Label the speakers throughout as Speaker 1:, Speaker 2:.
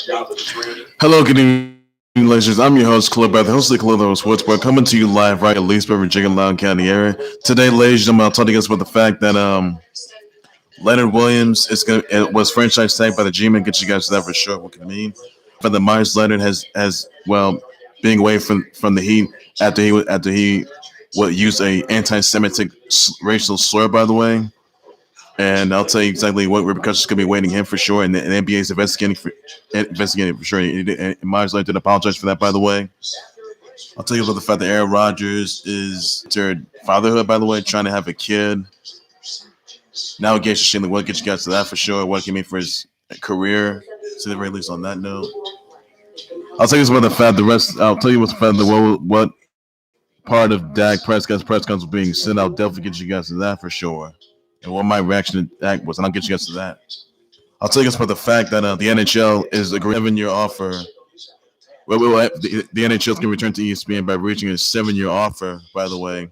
Speaker 1: Hello, good evening, ladies. I'm your host, Khalil, the host of the Khalil Sportsbook, coming to you live right at Leesburg, Virginia, Loudoun County area. Today, ladies and gentlemen, I'll talk to you guys about the fact that Leonard Williams was franchise tagged by the G-Man. Get you guys that for sure. What can mean? But the Meyers Leonard has being away from the Heat after he would use a anti-Semitic racial slur, by the way. And I'll tell you exactly what repercussions could be waiting him for sure. And the NBA is investigating for sure. And Meyers Leonard did apologize for that, by the way. I'll tell you about the fact that Aaron Rodgers is entered fatherhood, by the way, trying to have a kid. Now engaged to Shane. We'll get you guys to that for sure. What it can mean for his career, to the very least. On that note, I'll tell you about the fact. I'll tell you what's the fact that what part of Dak Prescott's press conference was being said. I'll definitely get you guys to that for sure. And what my reaction to that was, and I'll get you guys to that. I'll tell you guys about the fact that the NHL is agreeing 7-year offer. The NHL is going to return to ESPN by reaching a 7-year offer, by the way,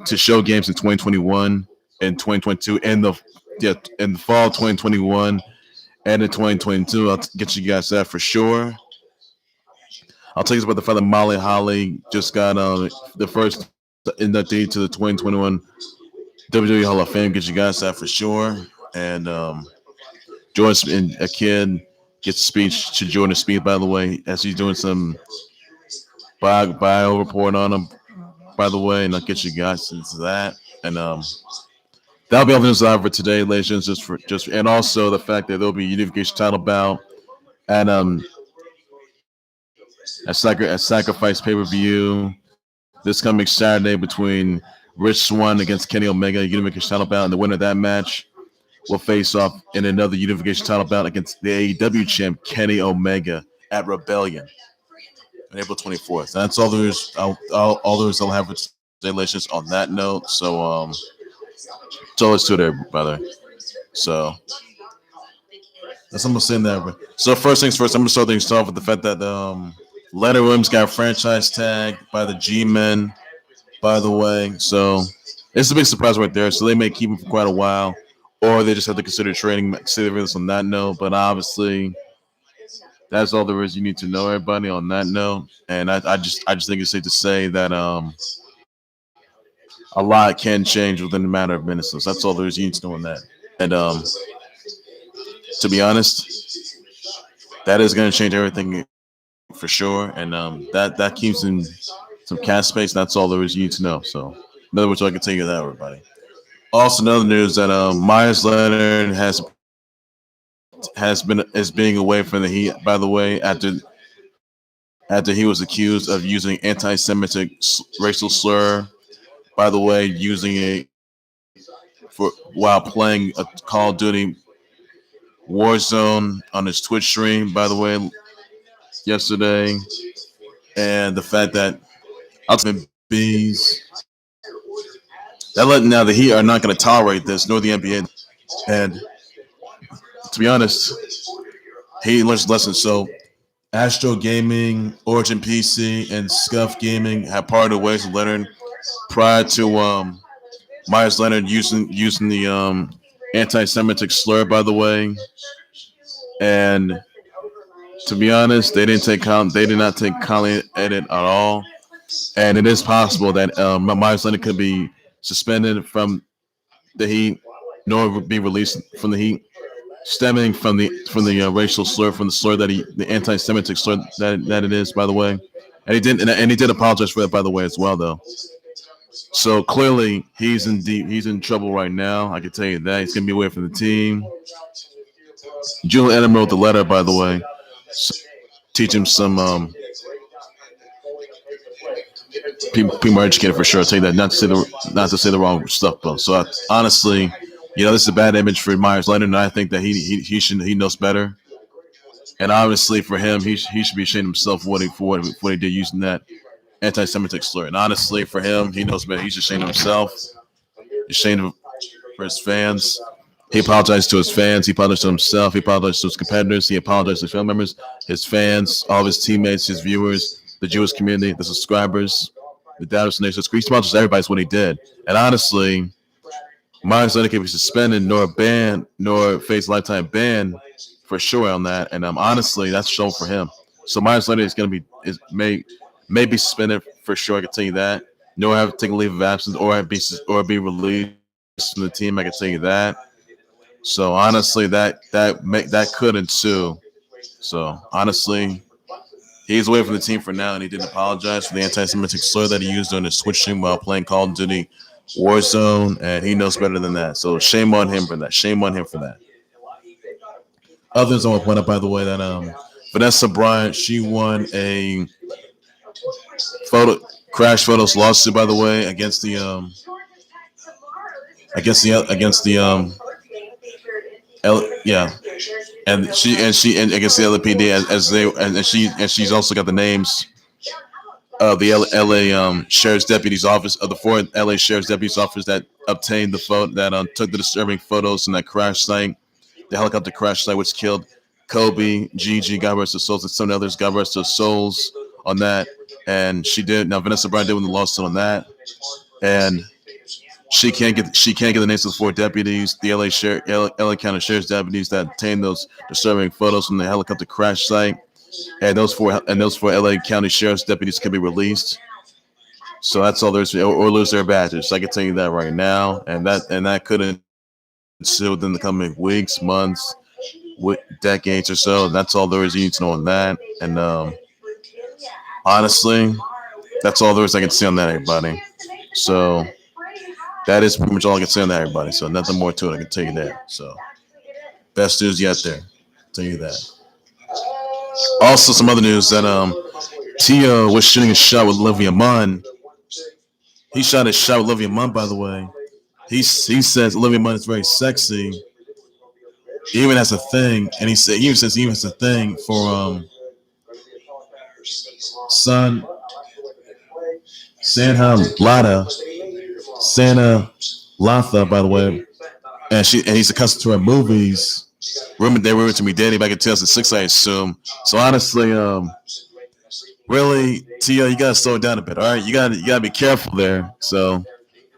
Speaker 1: to show games in 2021 and 2022, in the fall 2021 and in 2022. I'll get you guys that for sure. I'll tell you about the fact that Molly Holly just got the first inductee to the 2021 WWE Hall of Fame. Get you guys that for sure. And Jordan, a kid, gets a speech to Jordan Spieth, by the way, as he's doing some bio report on him, by the way. And I'll get you guys into that. And that'll be all the news I have for today, ladies and gentlemen. And also the fact that there'll be a unification title bout at Sacrifice pay-per-view this coming Saturday between Rich Swann against Kenny Omega, unification title bout, and the winner of that match will face off in another unification title bout against the AEW champ Kenny Omega at Rebellion on April 24th. That's all there is. All there is I'll have for today, ladies. On that note, so it's always to there, brother. So that's what I'm saying there. So first things first, I'm gonna start things off with the fact that Leonard Williams got franchise tagged by the G-Men, by the way. So it's a big surprise right there. So they may keep him for quite a while, or they just have to consider trading this on that note. But obviously, that's all there is you need to know, everybody, on that note. And I just think it's safe to say that a lot can change within a matter of minutes. So that's all there is you need to know on that. And to be honest, that is going to change everything for sure. And that keeps in some cash space. That's all there is you need to know. So in other words, I can tell you that, everybody. Also, another news that Meyers Leonard is being away from the Heat, by the way, after he was accused of using anti-Semitic racial slur, by the way, using it while playing a Call of Duty Warzone on his Twitch stream, by the way, yesterday. And the fact that ultimate bees now the Heat are not going to tolerate this, nor the NBA. And to be honest, he learns lessons. So ASTRO Gaming, Origin PC, and Scuf Gaming have parted ways with Leonard prior to Meyers Leonard using the anti-Semitic slur, by the way. And to be honest, they did not take Khalil edit at all. And it is possible that Meyers Leonard could be suspended from the Heat, nor be released from the Heat, stemming from the racial slur, from the slur the anti-Semitic slur that it is, by the way. And he did apologize for that, by the way, as well, though. So clearly he's in trouble right now. I can tell you that. He's gonna be away from the team. Julian Edelman wrote the letter, by the way. So teach him some people are educated for sure. I'll tell you that, not to say the wrong stuff, though. So honestly, this is a bad image for Meyers Leonard, and I think that he knows better. And obviously, for him, he should be ashamed of himself for what he did using that anti-Semitic slur. And honestly, for him, he knows better. He's ashamed of himself. He's ashamed for his fans. He apologized to his fans. He apologized to himself. He apologized to his competitors. He apologized to his family members, his fans, all of his teammates, his viewers, the Jewish community, the subscribers, the Dallas Nation. He apologized to everybody for what he did. And honestly, Meyers Leonard can be suspended, nor banned, nor face lifetime ban for sure on that. And honestly, that's shown for him. So Meyers Leonard is going to may be suspended for sure. I can tell you that. Nor have to take a leave of absence, or be released from the team. I can tell you that. So honestly, that could ensue. So honestly, he's away from the team for now, and he didn't apologize for the anti-Semitic slur that he used during the switch stream while playing Call of Duty Warzone, and he knows better than that. So shame on him for that. Shame on him for that. Others I want to point out, by the way, that Vanessa Bryant, she won a crash photos lawsuit, by the way, against the yeah, and against the LAPD and she's also got the names of the LA Sheriff's Deputy's Office, of the four LA Sheriff's Deputy's Office that obtained the photo that took the disturbing photos from that crash site, the helicopter crash site, which killed Kobe, Gigi, God rest their souls, and some others, God rest their souls on that. And she did. Now Vanessa Bryant did win the lawsuit on that, and she can't get the names of the four deputies, the LA County Sheriff's deputies that obtained those disturbing photos from the helicopter crash site, and those four LA County Sheriff's deputies can be released. So that's all there's, or lose their badges. So I can tell you that right now, and that could ensue within the coming weeks, months, decades or so. That's all there is you need to know on that. And honestly, that's all there is I can see on that, everybody. So that is pretty much all I can say on that, everybody. So nothing more to it. I can tell you that. So best news yet there. I'll tell you that. Also, some other news that Tia was shooting a shot with Olivia Munn. He shot a shot with Olivia Munn, by the way. He says Olivia Munn is very sexy. He even has a thing, and he says he even has a thing for son Santa Latha, by the way, and he's accustomed to her movies. They were to be dating back in 2006, I assume. So honestly, really, Tia, you gotta slow it down a bit. All right, you gotta be careful there. So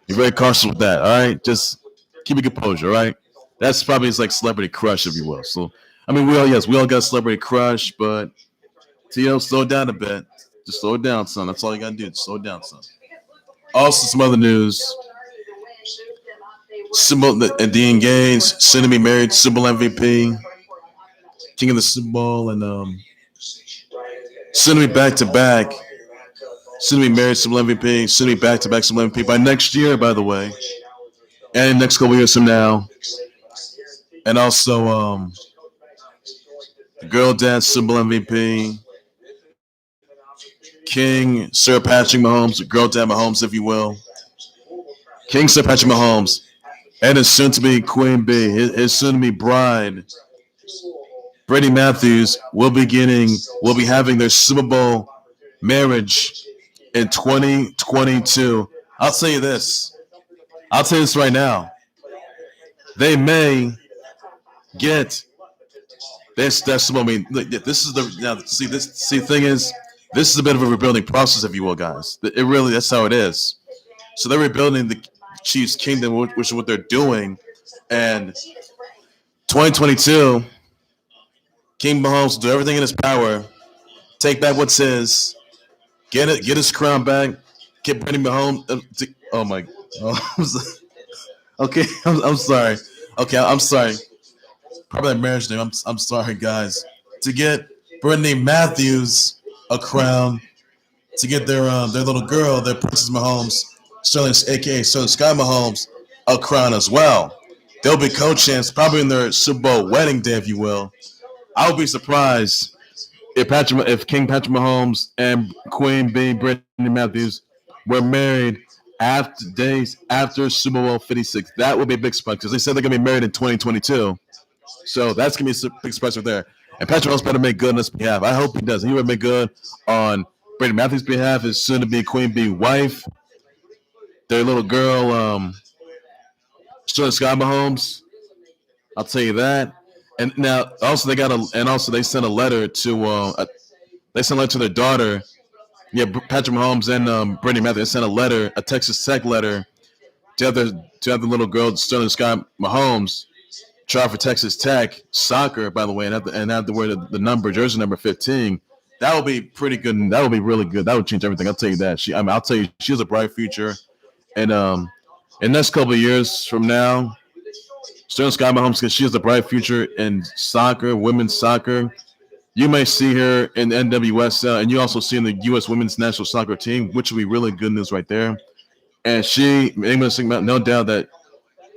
Speaker 1: you're very cautious with that. All right, just keep a composure. All right, that's probably his like celebrity crush, if you will. So I mean, we all got a celebrity crush, but Tia, slow it down a bit. Just slow it down, son. That's all you gotta do. Just slow it down, son. Also, some other news. And the engaged, soon to be married, Super Bowl MVP, King of the Super Bowl, and soon to be back to back, soon to be married, Super Bowl MVP, soon to be back to back Super Bowl MVP by next year, by the way, and next couple years from now, and also the girl dad Super Bowl MVP, King Sir Patrick Mahomes, girl dad Mahomes, if you will, King Sir Patrick Mahomes. And his soon-to-be Queen Bee, his soon-to-be bride, Brady Matthews, will be having their Super Bowl marriage in 2022. I'll tell you this right now. They may get this Super Bowl. I mean, this is the thing is, this is a bit of a rebuilding process, if you will, guys. It really, that's how it is. So they're rebuilding the Chiefs Kingdom, which is what they're doing. And 2022, King Mahomes will do everything in his power, take back what's his, get his crown back, get Brady Mahomes. Oh my! Okay, I'm sorry. Okay, I'm sorry. Probably that marriage name. I'm sorry, guys. To get Brittany Matthews a crown, to get their little girl, their Princess Mahomes, Sterling, a.k.a. Sterling Sky Mahomes, a crown as well. They'll be co-champs probably in their Super Bowl wedding day, if you will. I would be surprised if King Patrick Mahomes and Queen Bee Brittany Matthews were married days after Super Bowl 56. That would be a big surprise because they said they're going to be married in 2022. So that's going to be a big surprise right there. And Patrick Mahomes better make good on his behalf. I hope he does. He would make good on Brady Matthews' behalf, his soon-to-be Queen Bee wife, their little girl, Sterling Sky Mahomes. I'll tell you that. And now, also they sent a letter to their daughter. Yeah, Patrick Mahomes and Brittany Matthews. They sent a Texas Tech letter to have the little girl Sterling Scott Mahomes try for Texas Tech soccer, by the way, and have to wear the number jersey number 15. That would be pretty good. And that would be really good. That would change everything. I'll tell you that. I'll tell you, she has a bright future. And in the next couple of years from now, Sterling Scott Mahomes, she has a bright future in soccer, women's soccer. You may see her in the NWSL, and you also see in the U.S. women's national soccer team, which would be really good news right there. And no doubt that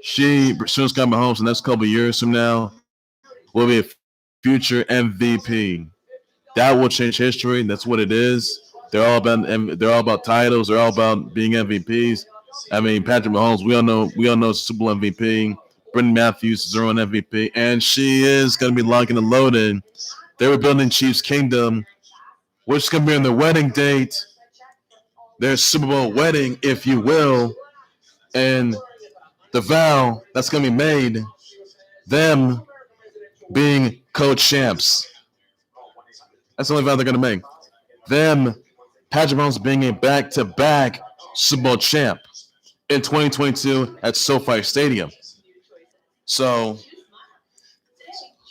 Speaker 1: Sterling Scott Mahomes, in the next couple of years from now, will be a future MVP. That will change history. That's what it is. They're all about titles. They're all about being MVPs. I mean, Patrick Mahomes, we all know Super Bowl MVP. Brendan Matthews is their own MVP, and she is going to be locking and loading. They were building Chiefs Kingdom, which is going to be on their wedding date, their Super Bowl wedding, if you will, and the vow that's going to be made, them being co-champs. That's the only vow they're going to make. Them, Patrick Mahomes being a back-to-back Super Bowl champ in 2022 at SoFi Stadium. So,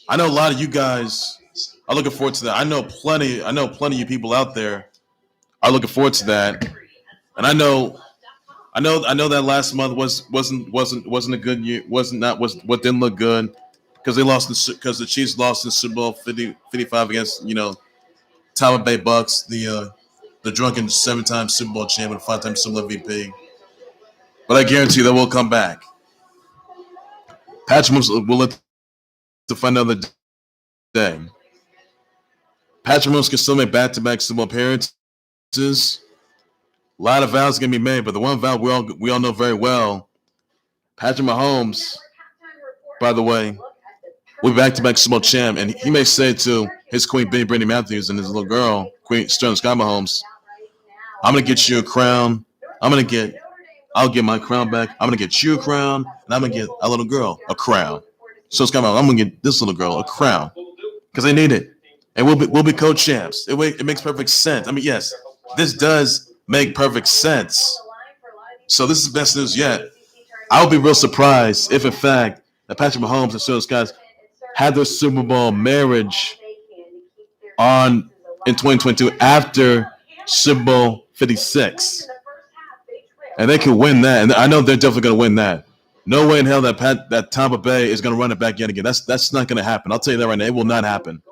Speaker 1: I know a lot of you guys are looking forward to that. I know plenty of you people out there are looking forward to that. And I know that last month wasn't a good year. What didn't look good because the Chiefs lost in Super Bowl 55 against Tampa Bay Bucks, the drunken 7-time Super Bowl champion, 5-time Super Bowl MVP. But I guarantee you that will come back. Patrick Mahomes will let to find another day. Patrick Mahomes can still make back-to-back Super Bowl appearances. A lot of vows can be made, but the one vow we all know very well, Patrick Mahomes, by the way, will be back-to-back Super Bowl champ, and he may say to his queen bee, Brittany Matthews, and his little girl, Queen Sterling Scott Mahomes, I'm gonna get you a crown. I'll get my crown back. I'm gonna get you a crown, and I'm gonna get a little girl a crown. So Scott Mahomes, I'm gonna get this little girl a crown because they need it, and we'll be co-champs. It makes perfect sense. I mean, yes, this does make perfect sense. So this is the best news yet. I would be real surprised if, in fact, that Patrick Mahomes and Sterling Scott had their Super Bowl marriage in 2022 after Super Bowl 56. And they can win that. And I know they're definitely going to win that. No way in hell that Tampa Bay is going to run it back yet again. That's not going to happen. I'll tell you that right now. It will not happen.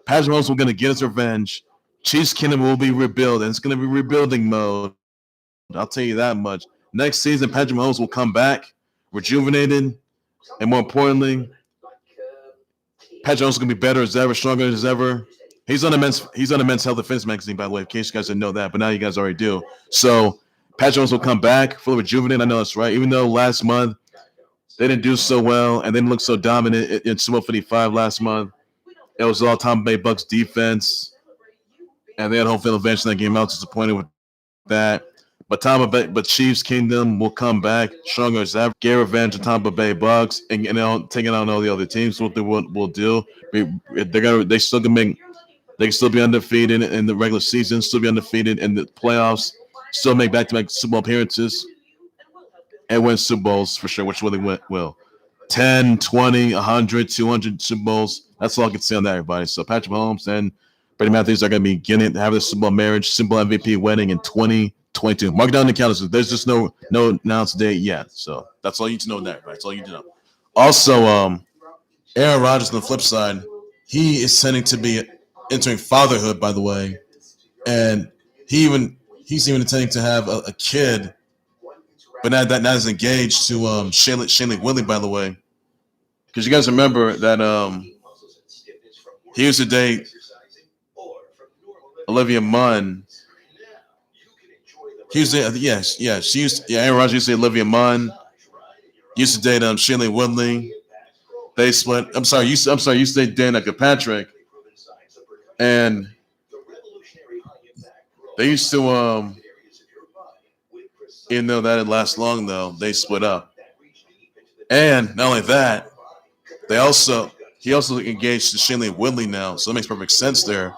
Speaker 1: Patrick Mahomes will going to get his revenge. Chiefs Kingdom will be rebuilt, and it's going to be rebuilding mode. I'll tell you that much. Next season, Patrick Mahomes will come back, rejuvenated, and more importantly, Patrick Mahomes is going to be better as ever, stronger as ever. He's on a men's health defense magazine, by the way, in case you guys didn't know that, but now you guys already do. So Patrick Mahomes will come back, fully rejuvenated. I know that's right. Even though last month they didn't do so well and they didn't look so dominant in Super Bowl 55 last month, it was all Tampa Bay Bucks defense, and they had home field advantage in that game. I was disappointed with that. But Chiefs Kingdom will come back stronger as ever. Get revenge on Tampa Bay Bucks and taking out all the other teams. What they will do, they can still be undefeated in the regular season, still be undefeated in the playoffs, still make back-to-back Super Bowl appearances, and win Super Bowls for sure, which really will. 10, 20, 100, 200 Super Bowls. That's all I can say on that, everybody. So Patrick Mahomes and Brittany Matthews are going to be having the Super Bowl marriage, Super Bowl MVP wedding in 2022. Mark down the calendar. There's just no announced date yet. So that's all you need to know there, right? That's all you need to know. Also, Aaron Rodgers on the flip side, he is tending to be entering fatherhood, by the way, and he's even intending to have a kid, but not is engaged to Shailene Woodley, by the way, because you guys remember that he used to date Olivia Munn. Aaron Rodgers used to date Olivia Munn. Used to date Shailene Woodley. They split. I'm sorry. Used to date Danica Kirkpatrick, and they used to even though that didn't last long though, they split up. And not only that, he also engaged to Shailene Woodley now, so it makes perfect sense there.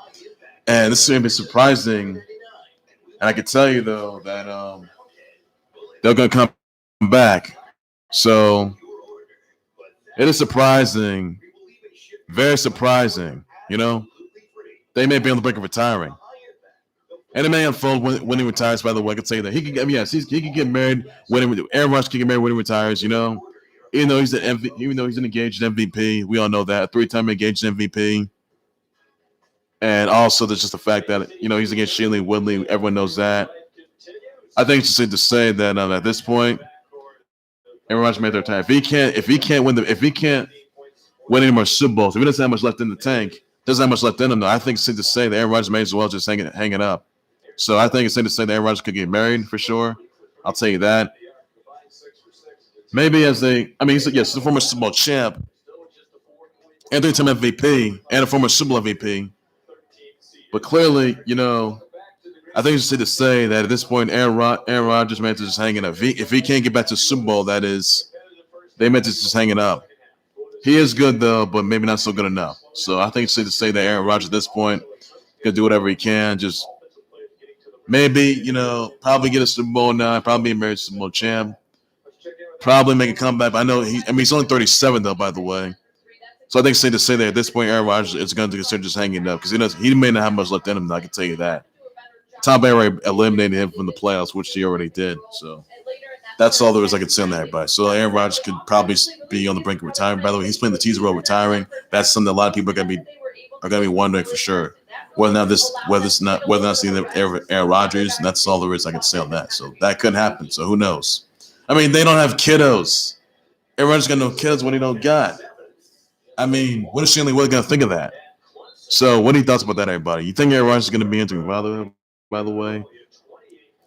Speaker 1: And this is going to be surprising. And I can tell you though that they're going to come back. So it is surprising, very surprising. You know, they may be on the brink of retiring. And it may unfold when he retires. By the way, I can say that he can. Yes, he can get married when Aaron Rodgers can get married when he retires. You know, even though he's an engaged MVP, we all know that 3-time engaged MVP. And also, there's just the fact that he's against Shailene Woodley. Everyone knows that. I think it's just safe to say that at this point, Aaron Rodgers made their time. If he can't win any more Super Bowls, if he doesn't have much left in the tank, doesn't have much left in him, though, I think it's safe to say that Aaron Rodgers may as well just hang it up. So I think it's safe to say that Aaron Rodgers could get married for sure. I'll tell you that. Maybe he's a former Super Bowl champ, and 3-time MVP, and a former Super Bowl MVP. But clearly, I think it's safe to say that at this point, Aaron Rodgers meant to just hang it up. If he can't get back to the Super Bowl, that is, they meant to just hang it up. He is good though, but maybe not so good enough. So I think it's safe to say that Aaron Rodgers at this point can do whatever he can. Just maybe probably get a Super Bowl now, probably be a married Super Bowl champ, probably make a comeback. But I know he's only 37 though, by the way. So I think it's safe to say that at this point, Aaron Rodgers is going to consider just hanging it up because he may not have much left in him. I can tell you that. Tom Brady eliminated him from the playoffs, which he already did. So that's all there is I can say on that, everybody. So Aaron Rodgers could probably be on the brink of retirement. By the way, he's playing the teaser role, retiring. That's something a lot of people are going to be wondering for sure. Whether or not seeing Aaron Rodgers, and that's all there is I can say on that. So that could happen. So who knows? I mean, they don't have kiddos. Aaron Rodgers got no kids when he don't got. I mean, what is Shailene Woodley going to think of that? So what are your thoughts about that, everybody? You think Aaron Rodgers is going to be into father? By the way,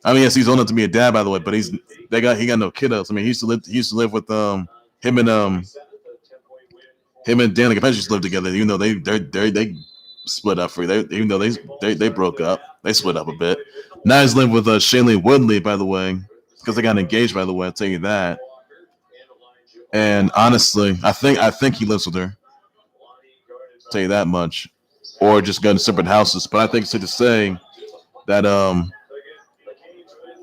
Speaker 1: I mean, yes, he's old enough to be a dad. By the way, but he got no kiddos. I mean, he used to live with him and Danica Patrick used to live together. Even though they split up even though they broke up, they split up a bit. Now he's living with Shailene Woodley, by the way, because they got engaged. By the way, I'll tell you that. And honestly, I think he lives with her. I'll tell you that much, or just go to separate houses. But I think it's safe to say that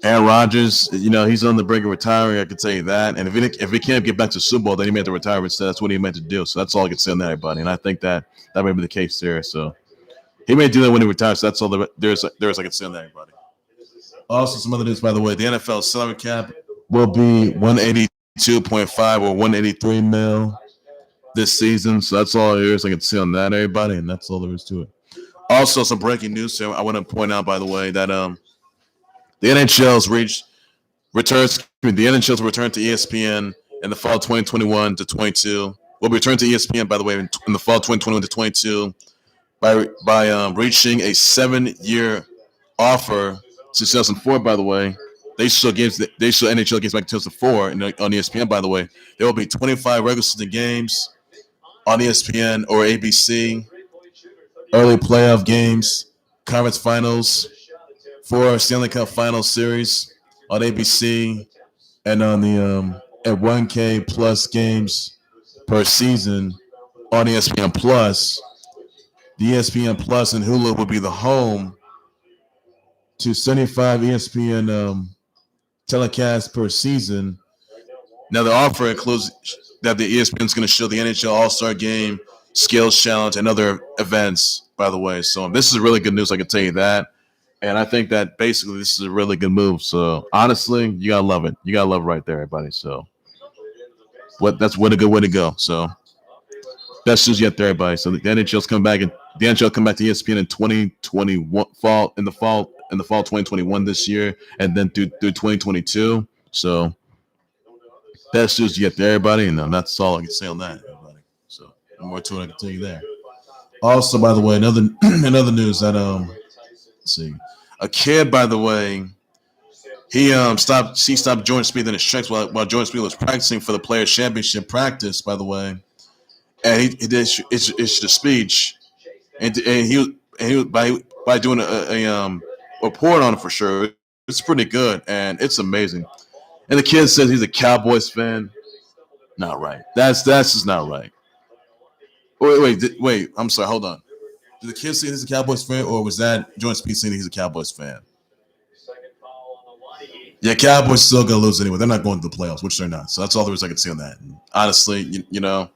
Speaker 1: Aaron Rodgers, he's on the brink of retiring. I can tell you that. And if he can't get back to Super Bowl, then he meant to retire instead. That's what he meant to do. So that's all I can say on that, everybody. And I think that may be the case there. So he may do that when he retires. So that's all there's I can say on that, everybody. Also, some other news, by the way. The NFL salary cap will be 182.5 or 183 mil this season. So that's all there is I can say on that, everybody. And that's all there is to it. Also, some breaking news here. I want to point out, by the way, that the NHL's return to ESPN in the fall 2021 to 22. Will be returned to ESPN, by the way, in the fall 2021 to 22 by reaching a 7-year offer to 2004. By the way, they show NHL games back in 2004 on ESPN. By the way, there will be 25 regular season games on ESPN or ABC. Early playoff games, conference finals, 4 Stanley Cup Finals series on ABC, and on the at 1K plus games per season on ESPN Plus. The ESPN Plus and Hulu will be the home to 75 ESPN telecasts per season. Now the offer includes that the ESPN is going to show the NHL All-Star Game, Skills Challenge, and other events, by the way. So this is really good news, I can tell you that. And I think that basically this is a really good move. So honestly, you got to love it. You got to love it right there, everybody. So that's what a good way to go. So best news yet there, everybody. So the NHL's come back, and the NHL come back to ESPN in 2021 in the fall 2021 this year, and then through 2022. So best news yet there, everybody. And that's all I can say on that, everybody. So no more to it I can tell you there. Also, by the way, another news that let's see, a kid, by the way, he stopped Jordan Spieth in his tracks while Jordan Spieth was practicing for the Players Championship practice, by the way, and he did issue a speech, and he by doing a report on it for sure. It's pretty good and it's amazing. And the kid says he's a Cowboys fan. Not right. That's just not right. Wait. I'm sorry. Hold on. Did the kid say he's a Cowboys fan, or was that Jordan Spieth saying he's a Cowboys fan? Yeah, Cowboys still gonna lose anyway. They're not going to the playoffs, which they're not. So that's all there is I can say on that. And honestly, you know,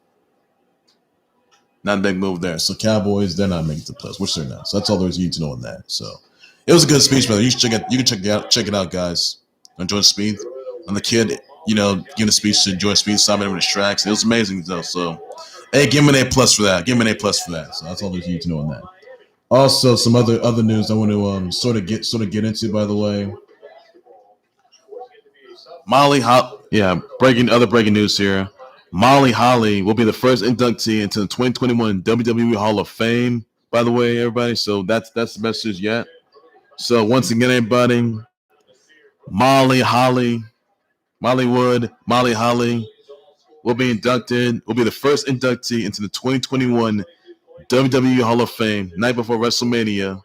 Speaker 1: not a big move there. So Cowboys, they're not making the playoffs, which they're not. So that's all there is you need to know on that. So it was a good speech, brother. You should check it. You can check it out, guys. Enjoy the speech. And the kid, giving a speech to enjoy speech, stopping him with his tracks. It was amazing though. So hey, give him an A+ for that. Give him an A+ for that. So that's all there's you need to know on that. Also, some other news I want to sort of get into. By the way, breaking news here. Molly Holly will be the first inductee into the 2021 WWE Hall of Fame. By the way, everybody, so that's the best news yet. So once again, everybody, Molly Holly will be the first inductee into the 2021 WWE Hall of Fame night before WrestleMania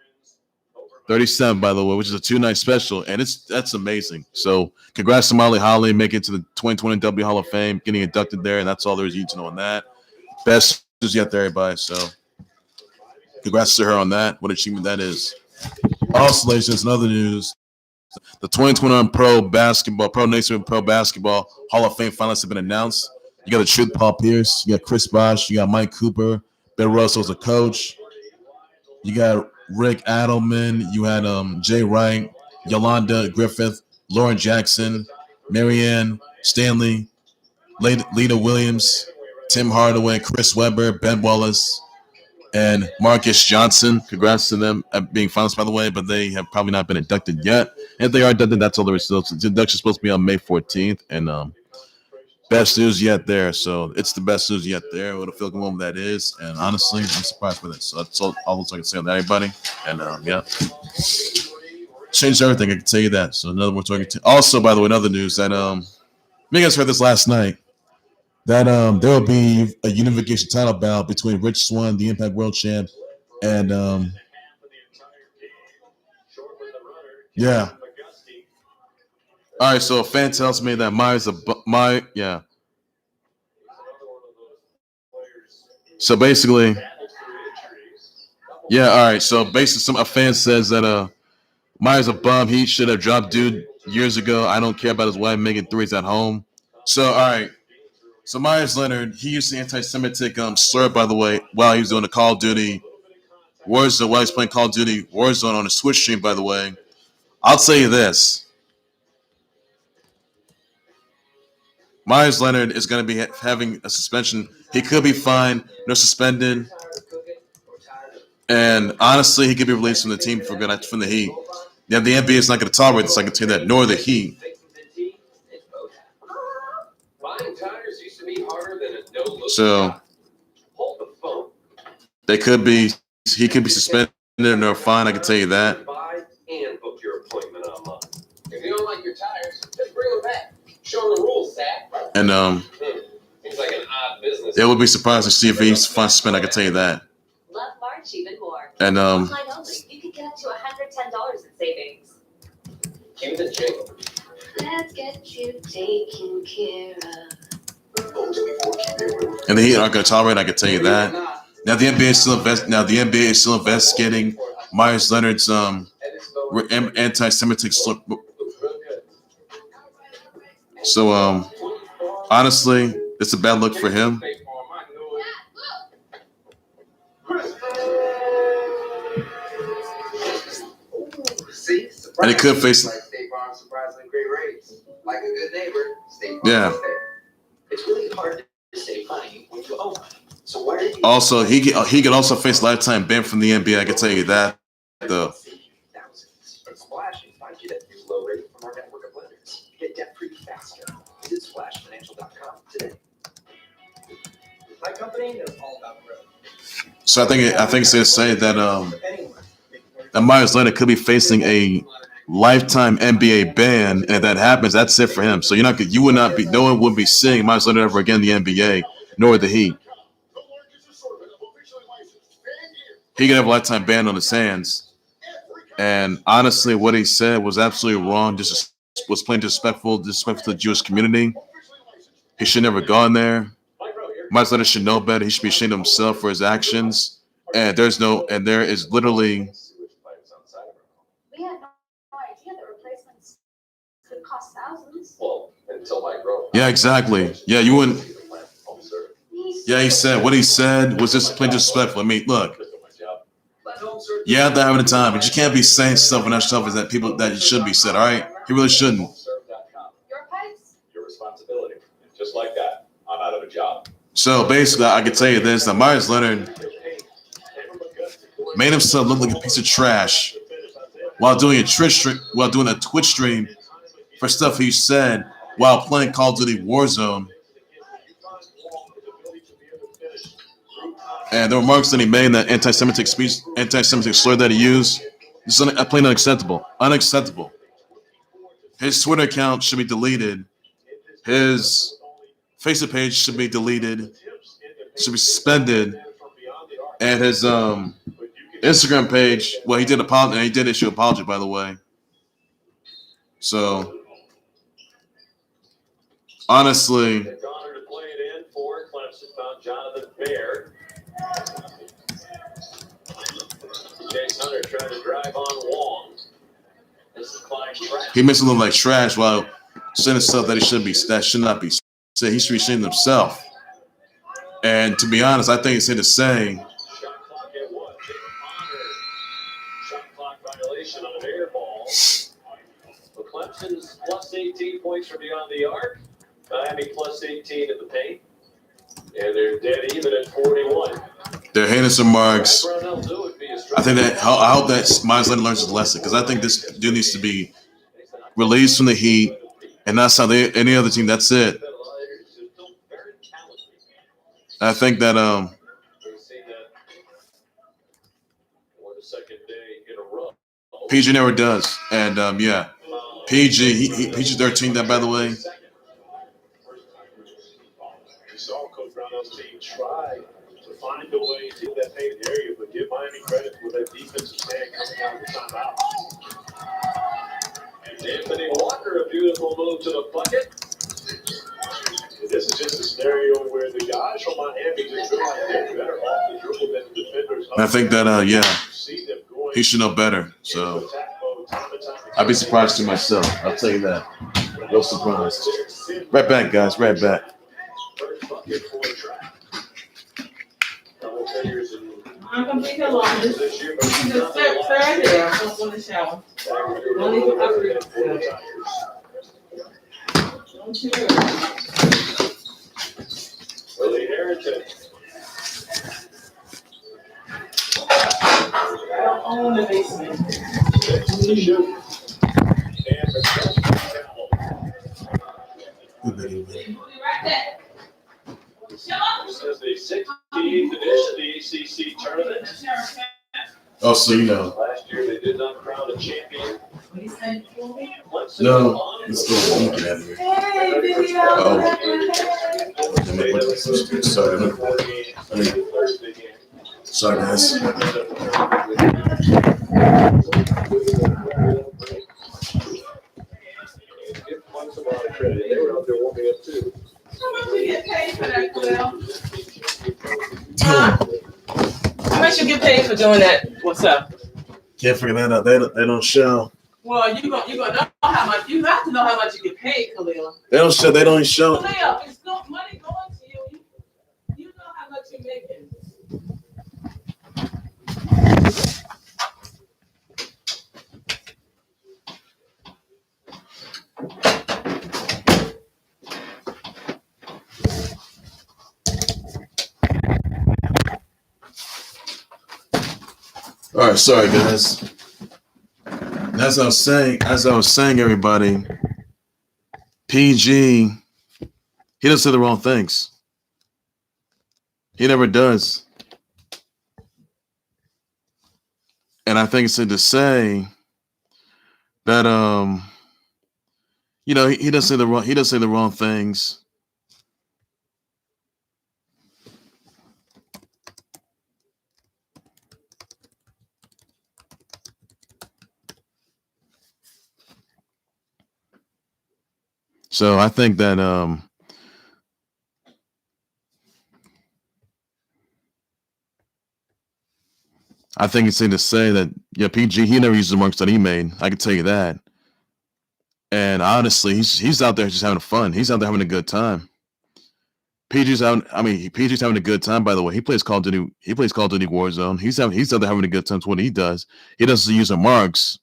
Speaker 1: 37, by the way, which is a 2-night special, and that's amazing. So congrats to Molly Holly making it to the 2020 WWE Hall of Fame, getting inducted there, and that's all there is you to know on that. Best news yet there, everybody. So congrats to her on that. What achievement that is. Also, ladies, there's another news. The 2021 Pro Nation Pro Basketball Hall of Fame finalists have been announced. You got the Truth Paul Pierce, you got Chris Bosh, you got Mike Cooper, Ben Russell as a coach. You got Rick Adelman, you had Jay Wright, Yolanda Griffith, Lauren Jackson, Marianne Stanley, Leta Williams, Tim Hardaway, Chris Webber, Ben Wallace, and Marques Johnson. Congrats to them at being finalists, by the way, but they have probably not been inducted yet. And if they are inducted, that's all there is. So the induction is supposed to be on May 14th, and best news yet there. So it's the best news yet there. What a feel good moment that is. And honestly, I'm surprised with it. So that's all I can say on that, everybody. And yeah. Changed everything, I can tell you that. So another one talking to. Also, by the way, another news that you guys heard this last night. That there will be a unification title bout between Rich Swann, the Impact World Champ, and yeah. All right, so a fan tells me that Meyer's yeah. So basically, yeah. All right, so basically, a fan says that Meyer's a bum. He should have dropped dude years ago. I don't care about his wife making threes at home. So all right. So Meyers Leonard, he used the anti-Semitic slur, by the way, while he was doing the Call of Duty Warzone, while he was playing Call of Duty Warzone on a Switch stream, by the way. I'll tell you this. Meyers Leonard is going to be having a suspension. He could be fined, no suspended. And honestly, he could be released from the team from the Heat. Yeah, the NBA is not going to tolerate this, I can tell you that, nor the Heat. So he could be suspended or no fine, I can tell you that. If you don't like your tires, just bring them back. Show them the rules, Zach. And seems like an odd business. It would be surprised to see if he's suspended, I can tell you that.
Speaker 2: Love March even more.
Speaker 1: And
Speaker 2: online only, you could get up to $110 in savings.
Speaker 3: Cue the jingle.
Speaker 2: Let's get you taken care of.
Speaker 1: And the Heat aren't going to tolerate, I can tell you that. Now the NBA is still investigating Meyers Leonard's anti-Semitic slur. So honestly, it's a bad look for him. And he could face.
Speaker 3: Like a good neighbor,
Speaker 1: yeah.
Speaker 3: It's really hard to save money when you owe money. So why did you
Speaker 1: also, he could also face lifetime ban from the NBA. I can tell you that. Though.
Speaker 3: Splash finds you that new low rate from our network of lenders. Get debt free faster. Visit splashfinancial.com today. My company knows all about growth.
Speaker 1: So I think it's safe to say that that Meyers Leonard could be facing a lifetime NBA ban, and if that happens, that's it for him. So no one would be seeing Meyers Leonard ever again in the NBA, nor the Heat. He could have a lifetime ban on his hands. And honestly, what he said was absolutely wrong. Just was plain disrespectful to the Jewish community. He should never gone there. Meyers Leonard should know better. He should be ashamed of himself for his actions. And there is literally. Yeah, exactly. Yeah, you wouldn't. Yeah, he said what he said was just plain disrespectful. I mean, look. You have to have the time, but you can't be saying stuff when that stuff is that people that it should be said. All right, he really shouldn't.
Speaker 3: Your responsibility. Just like that, I'm out of a job.
Speaker 1: So basically, I can tell you this: that Meyers Leonard made himself look like a piece of trash while doing a Twitch stream for stuff he said while playing Call of Duty Warzone. And the remarks that he made, that anti-Semitic speech, anti-Semitic slur that he used, is plain unacceptable. Unacceptable. His Twitter account should be deleted. His Facebook page should be deleted. Should be suspended. And his Instagram page, well, he did apologize. And he did issue an apology, by the way. So, honestly,
Speaker 3: trying to drive on Wong.
Speaker 1: He makes it look like trash while saying stuff that should not be said. He should be ashamed of himself. And to be honest, I think it's safe to say
Speaker 3: Shot clock violation on an air ball. But Clemson's plus 18 points from beyond the arc. Miami plus 18 in the paint. And they're dead even at 41.
Speaker 1: they're heinous remarks. I think that I hope that Meyers Leonard learns his lesson, because I think this dude needs to be released from the Heat, and that's how any other team. That's it. I think that PG never does, and yeah, PG 13. That, by the way.
Speaker 4: We saw Coach Brownell's team try to find a way to that painted area, but give Miami credit for that defensive stand coming out of the timeout.
Speaker 3: Anthony Walker, a beautiful move to the bucket.
Speaker 4: This is just a scenario where the guys from Miami just feel like they're better off the dribble than the defenders.
Speaker 1: I think that yeah, he should know better. So I'd be surprised to myself. I'll tell you that. Real surprised. Right back, guys. Right back.
Speaker 5: I'm gonna be here long. This is the third day. I'm going to the shower. Don't even cover it. Don't you?
Speaker 3: Willie Harrington.
Speaker 5: I don't own the basement.
Speaker 3: This is the 68th edition of the ACC tournament.
Speaker 1: Oh, so you know.
Speaker 3: Last year they did not crown a champion.
Speaker 1: No, let's go. Get out of here.
Speaker 5: Hey, video.
Speaker 1: Sorry, guys.
Speaker 3: They were out there warming up too.
Speaker 5: How much you get paid for that, Khalil? Huh? How much you get paid for doing that? What's up?
Speaker 1: Can't figure that out. They don't show.
Speaker 5: Well, you gonna know how much. You have to know how much you get paid, Khalil.
Speaker 1: They don't show. They don't show.
Speaker 5: Khalil, it's no money going to you. You know how much you're making.
Speaker 1: All right, sorry guys. As I was saying, everybody, PG, he doesn't say the wrong things. He never does. And I think it's safe to say that you know, he doesn't say the wrong things. So I think that I think it's safe to say that, yeah, PG, he never used the marks that he made. I can tell you that. And honestly, he's out there just having fun. He's out there having a good time. PG's having a good time. By the way, he plays Call of Duty. He plays Call of Duty Warzone. He's out there having a good time. That's what he does. He doesn't use remarks.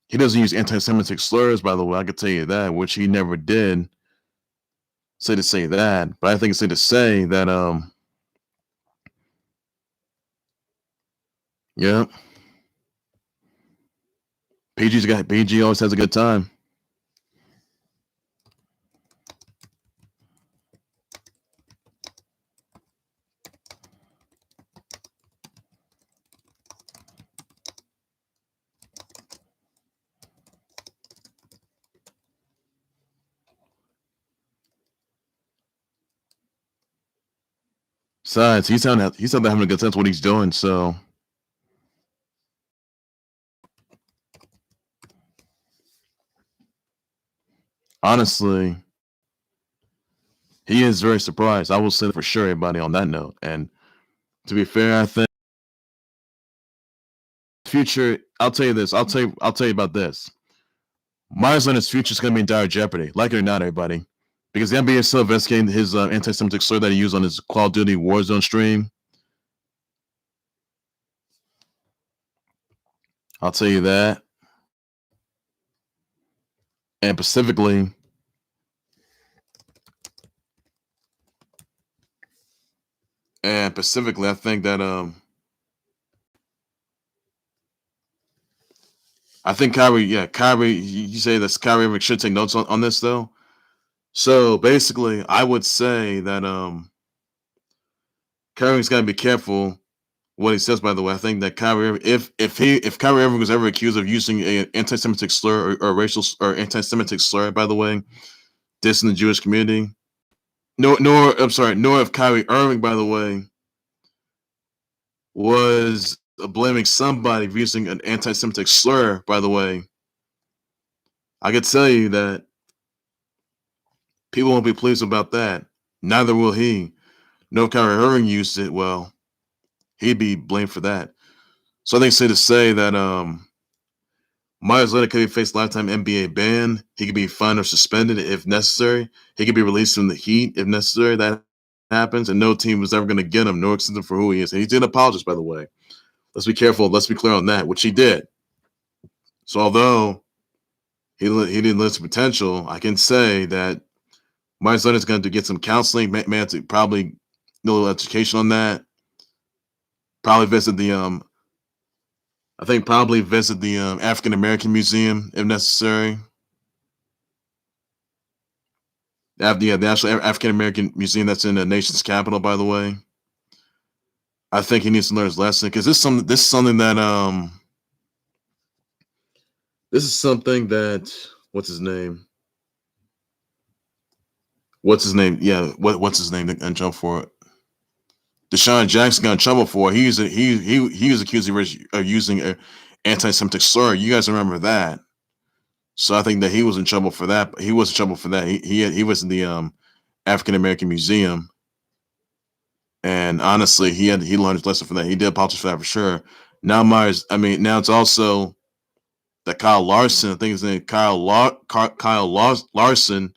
Speaker 1: He doesn't use anti-Semitic slurs. By the way, I can tell you that, which he never did. Say that, but I think it's safe to say that yeah, PG always has a good time. Besides, he's out there having a good time. That's what he's doing. So honestly, he is very surprised. I will say that for sure, everybody, on that note. And to be fair, I think future. I'll tell you this. I'll tell you about this. Meyers Leonard's future is going to be in dire jeopardy, like it or not, everybody, because the NBA is still investigating his anti-Semitic slur that he used on his Call of Duty Warzone stream. I'll tell you that. And specifically, I think that I think Kyrie, you say that Kyrie Irving should take notes on this though. So basically, I would say that Kyrie's got to be careful what he says. By the way, I think that Kyrie, if Kyrie Irving was ever accused of using an anti-Semitic slur or racial or anti-Semitic slur, by the way, dissing the Jewish community, nor if Kyrie Irving, by the way, was blaming somebody for using an anti-Semitic slur, by the way, I could tell you that people won't be pleased about that. Neither will he. No, if Kyrie Irving used it, well, he'd be blamed for that. So I think it's safe to say that Meyers Leonard could face lifetime NBA ban. He could be fined or suspended if necessary. He could be released from the Heat if necessary. That happens, and no team was ever going to get him, nor accept him for who he is. And he did apologize, by the way. Let's be careful. Let's be clear on that, which he did. So although he didn't list potential, I can say that Meyers Leonard's going to get some counseling, man, to probably a little education on that. Probably visit the African American Museum if necessary. The National African American Museum that's in the nation's capital, by the way. I think he needs to learn his lesson because this is something that what's his name? Yeah, what's his name? And jump for it. Deshaun Jackson got in trouble for. He was accused of using an anti-Semitic slur. You guys remember that? So I think that he was in trouble for that. He was in trouble for that. He was in the African American Museum, and honestly, he learned his lesson for that. He did apologize for that for sure. Now now it's also that Kyle Larson. I think his name Kyle Larson.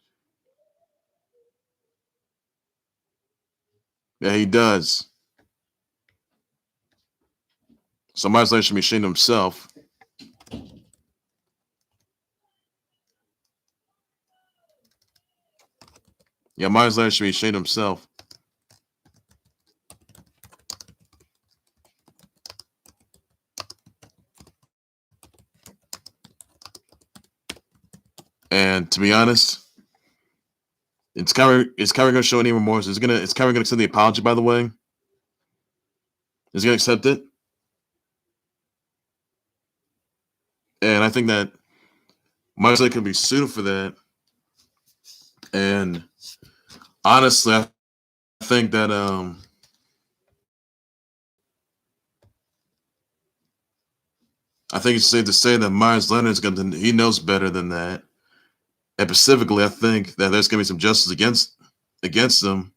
Speaker 1: Yeah, he does. So Meyers Leonard should be ashamed of himself. Yeah, Meyers Leonard should be ashamed of himself. And to be honest, is Kyrie going to show any remorse? Is Kyrie going to accept the apology, by the way? Is he going to accept it? And I think that Meyers Leonard could be sued for that. And honestly, I think that I think it's safe to say that Meyers Leonard he knows better than that. And specifically, I think that there's going to be some justice against them.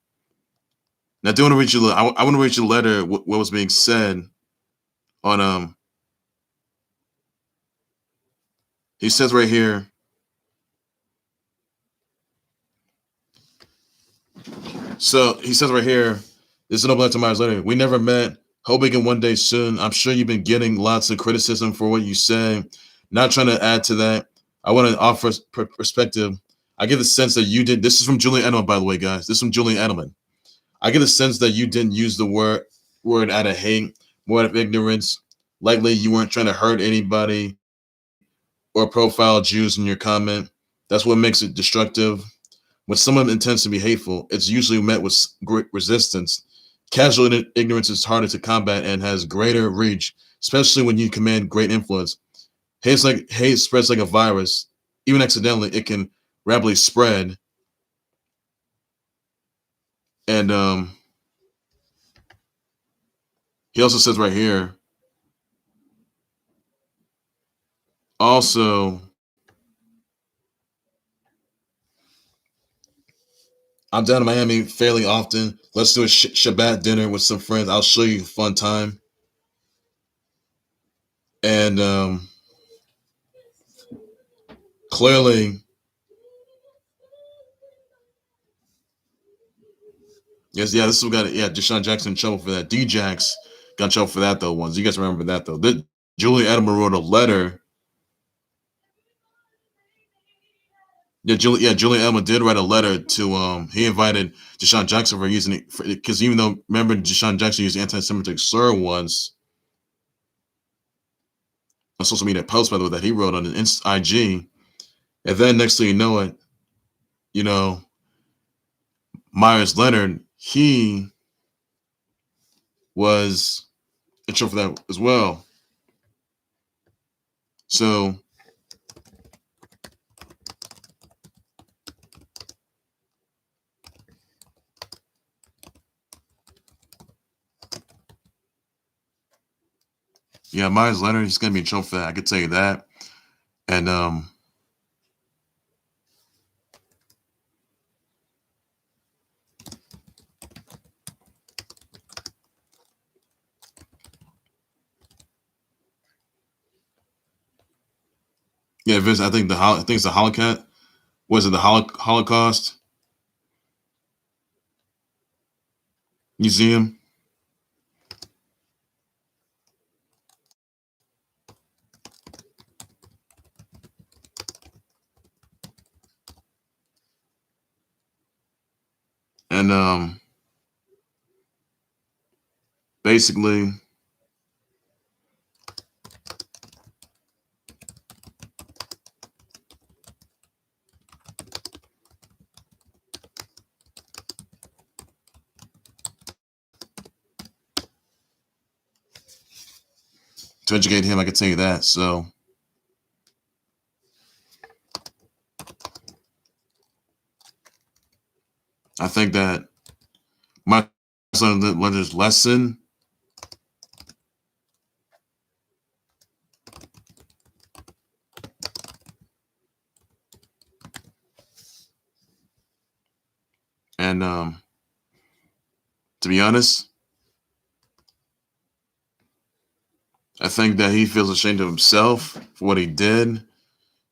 Speaker 1: Now, I want to read you the letter. What was being said on He says right here, So he says right here, this is an open letter to Meyers Leonard. We never met. Hoping in one day soon. I'm sure you've been getting lots of criticism for what you say. Not trying to add to that. I want to offer perspective. I get the sense that you did. This is from Julian Edelman, by the way, guys. This is from Julian Edelman. I get the sense that you didn't use the word out of hate, more out of ignorance. Likely you weren't trying to hurt anybody or profile Jews in your comment. That's what makes it destructive. When someone intends to be hateful, it's usually met with great resistance. Casual ignorance is harder to combat and has greater reach, especially when you command great influence. Hate spreads like a virus. Even accidentally, it can rapidly spread. And he also says right here, also, I'm down in Miami fairly often. Let's do a Shabbat dinner with some friends. I'll show you a fun time. And clearly, yes, yeah, this is what got it. Yeah, Deshaun Jackson in trouble for that. D-Jax got in trouble for that, though, once. You guys remember that, though. Julian Edelman wrote a letter. Julian Edelman did write a letter to, he invited Deshaun Jackson for using it, because even though, remember, Deshaun Jackson used anti-Semitic slur once, a social media post, by the way, that he wrote on an IG. And then next thing you know it, Meyers Leonard, he was in trouble for that as well. So, yeah, Meyers Leonard, he's going to be in trouble for that. I could tell you that. And yeah, Vince, I think it's the Holocaust. Was it the Holocaust Museum? And basically, to educate him, I could tell you that. So, I think that my son learned his lesson. And to be honest, I think that he feels ashamed of himself for what he did.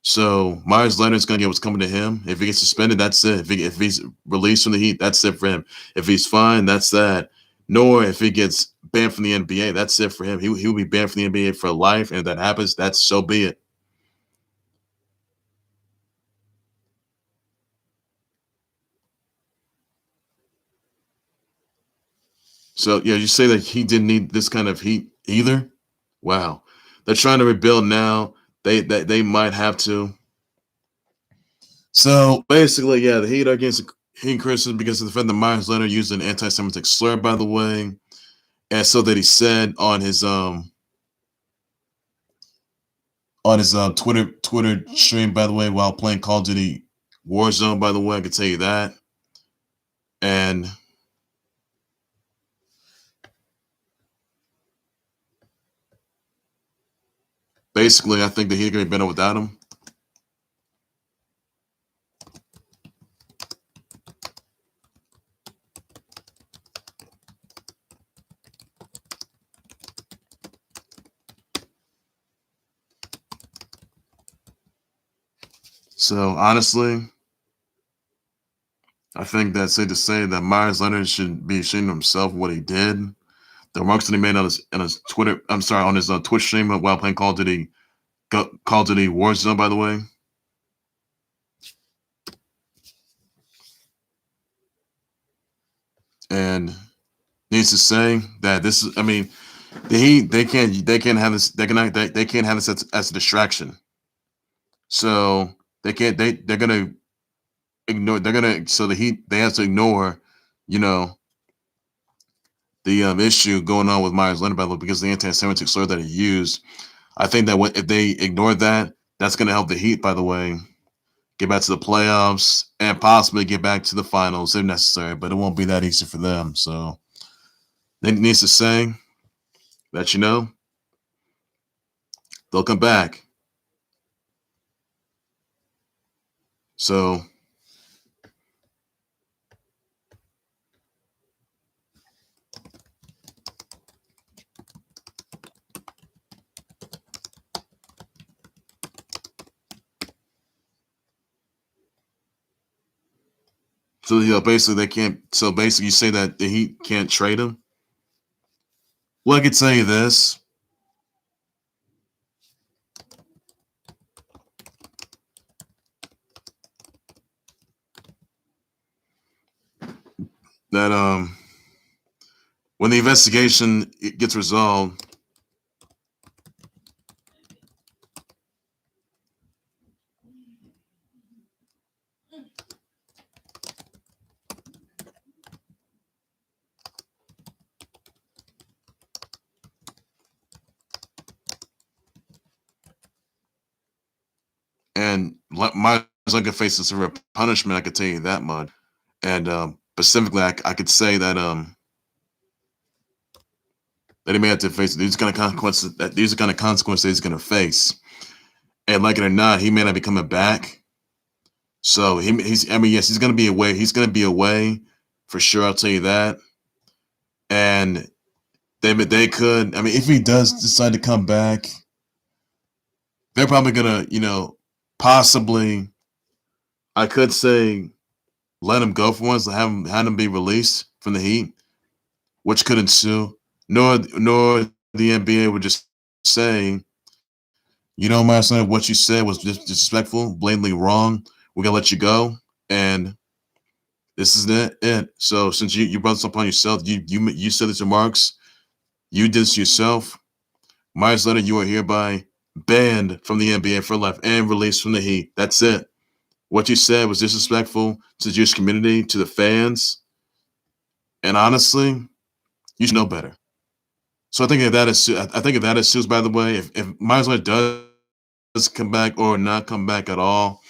Speaker 1: So Meyers Leonard's going to get what's coming to him. If he gets suspended, that's it. If he's released from the Heat, that's it for him. If he's fine, that's that. Nor if he gets banned from the NBA, that's it for him. He will be banned from the NBA for life. And if that happens, that's so be it. So, yeah, you say that he didn't need this kind of heat either? Wow. They're trying to rebuild now. They might have to. So, basically, yeah, the Heat are against Heat criticism because of the fact that Meyers Leonard used an anti-Semitic slur, by the way. And so that he said on his Twitter stream, by the way, while playing Call of Duty Warzone, by the way, I can tell you that. And basically, I think that he's going to be better without him. So honestly, I think that's safe to say that Meyers Leonard should be ashamed of himself what he did. The remarks that he made on his Twitter, I'm sorry, on his Twitch stream while playing Call of Duty Warzone, by the way. And needs to say that this is, I mean, they can't have this as a distraction. So they're gonna ignore they have to ignore, you know, the issue going on with Meyers Leonard, by the way, because the anti-Semitic slur that he used. I think that if they ignore that, that's going to help the Heat, by the way, get back to the playoffs and possibly get back to the finals if necessary. But it won't be that easy for them. So they needs to say that, you know, they'll come back. So basically they can't. So basically, you say that the Heat can't trade him. Well, I could tell you this. That when the investigation gets resolved, and Meyers Leonard faces a punishment, I could tell you that much. And specifically, I could say that that he may have to face these kind of consequences. These are kind of consequences he's going to face, and like it or not, he may not be coming back. So he's. I mean, yes, he's going to be away. He's going to be away for sure. I'll tell you that. And they could. I mean, if he does decide to come back, they're probably going to, you know, possibly. I could say, let him go for once, have him be released from the Heat, which could ensue. Nor the NBA would just say, you know, my son, what you said was disrespectful, blatantly wrong. We're gonna let you go, and this is it. So since you brought this upon yourself, you said these remarks, you did this yourself. Meyers Leonard, you are hereby banned from the NBA for life and released from the Heat. That's it. What you said was disrespectful to the Jewish community, to the fans, and honestly, you should know better. So I think if that is by the way, if Meyers Leonard does come back or not come back at all,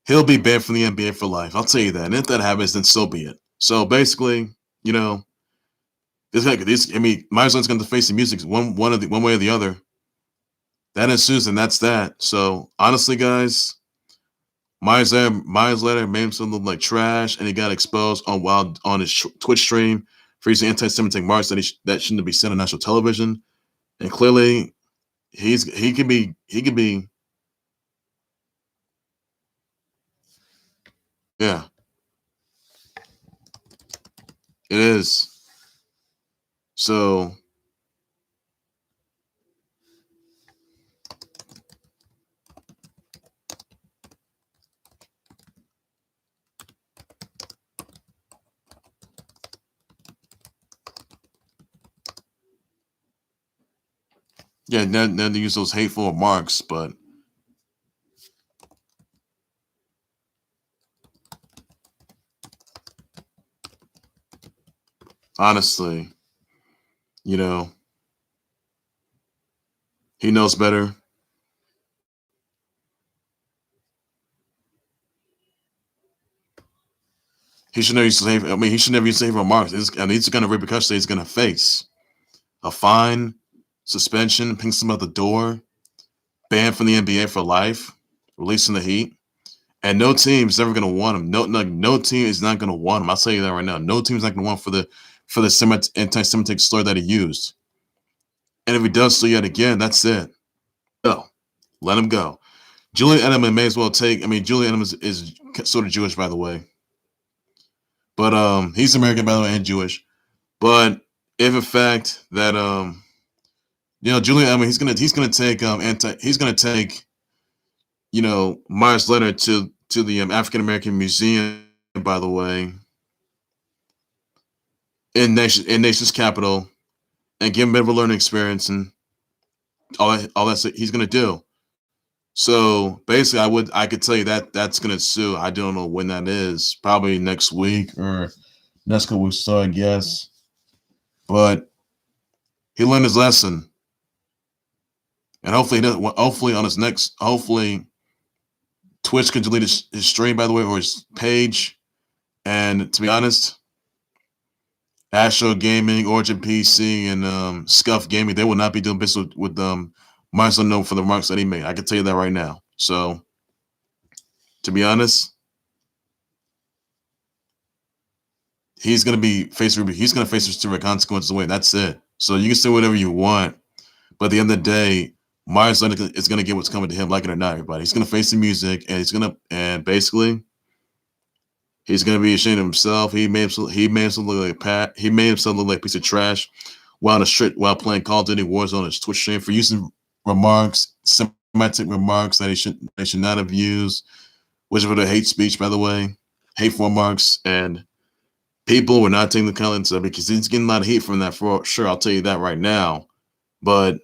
Speaker 1: he'll be banned from the NBA for life. I'll tell you that. And if that happens, then so be it. So basically, you know, Meyers Leonard's going to face the music one way or the other. That ensues, and that's that. So honestly, guys, Meyers Leonard made himself look like trash, and he got exposed on his Twitch stream for using anti-Semitic marks that shouldn't be seen on national television. And clearly, he could be. Yeah, it is. So yeah, now they use those hateful remarks, but honestly, you know, he knows better. He should never use hateful remarks. These are the kind of repercussions he's going to face: a fine, suspension, pings him out the door, banned from the NBA for life, releasing the Heat, and no team is ever going to want him. No team is not going to want him. I'll tell you that right now. No team is not going to want him for the anti-Semitic slur that he used. And if he does so yet again, that's it. Go, let him go. Julian Edelman may as well take. I mean, Julian Edelman is sort of Jewish, by the way. But he's American, by the way, and Jewish. But if in fact that Julian Edelman, he's gonna take Meyers Leonard to the African American Museum, by the way, in nation's capital, and give him a bit of a learning experience and all that he's gonna do. So basically, I could tell you that that's gonna sue. I don't know when that is. Probably next week or next couple weeks, so I guess. But he learned his lesson, and hopefully Twitch can delete his stream, by the way, or his page. And to be honest, ASTRO Gaming, Origin PC, and Scuf Gaming, they will not be doing business with Meyers Leonard for the remarks that he made. I can tell you that right now. So, to be honest, he's going to face severe consequences away. That's it. So you can say whatever you want, but at the end of the day, Meyers Leonard is going to get what's coming to him, like it or not, everybody. He's going to face the music, and basically, he's going to be ashamed of himself. He made himself look like a piece of trash while playing Call of Duty Warzone on his Twitch stream for using Semitic remarks that he should not have used, which were the hate speech, by the way, hateful remarks, and people were not taking the comments of it because he's getting a lot of heat from that for sure. I'll tell you that right now. But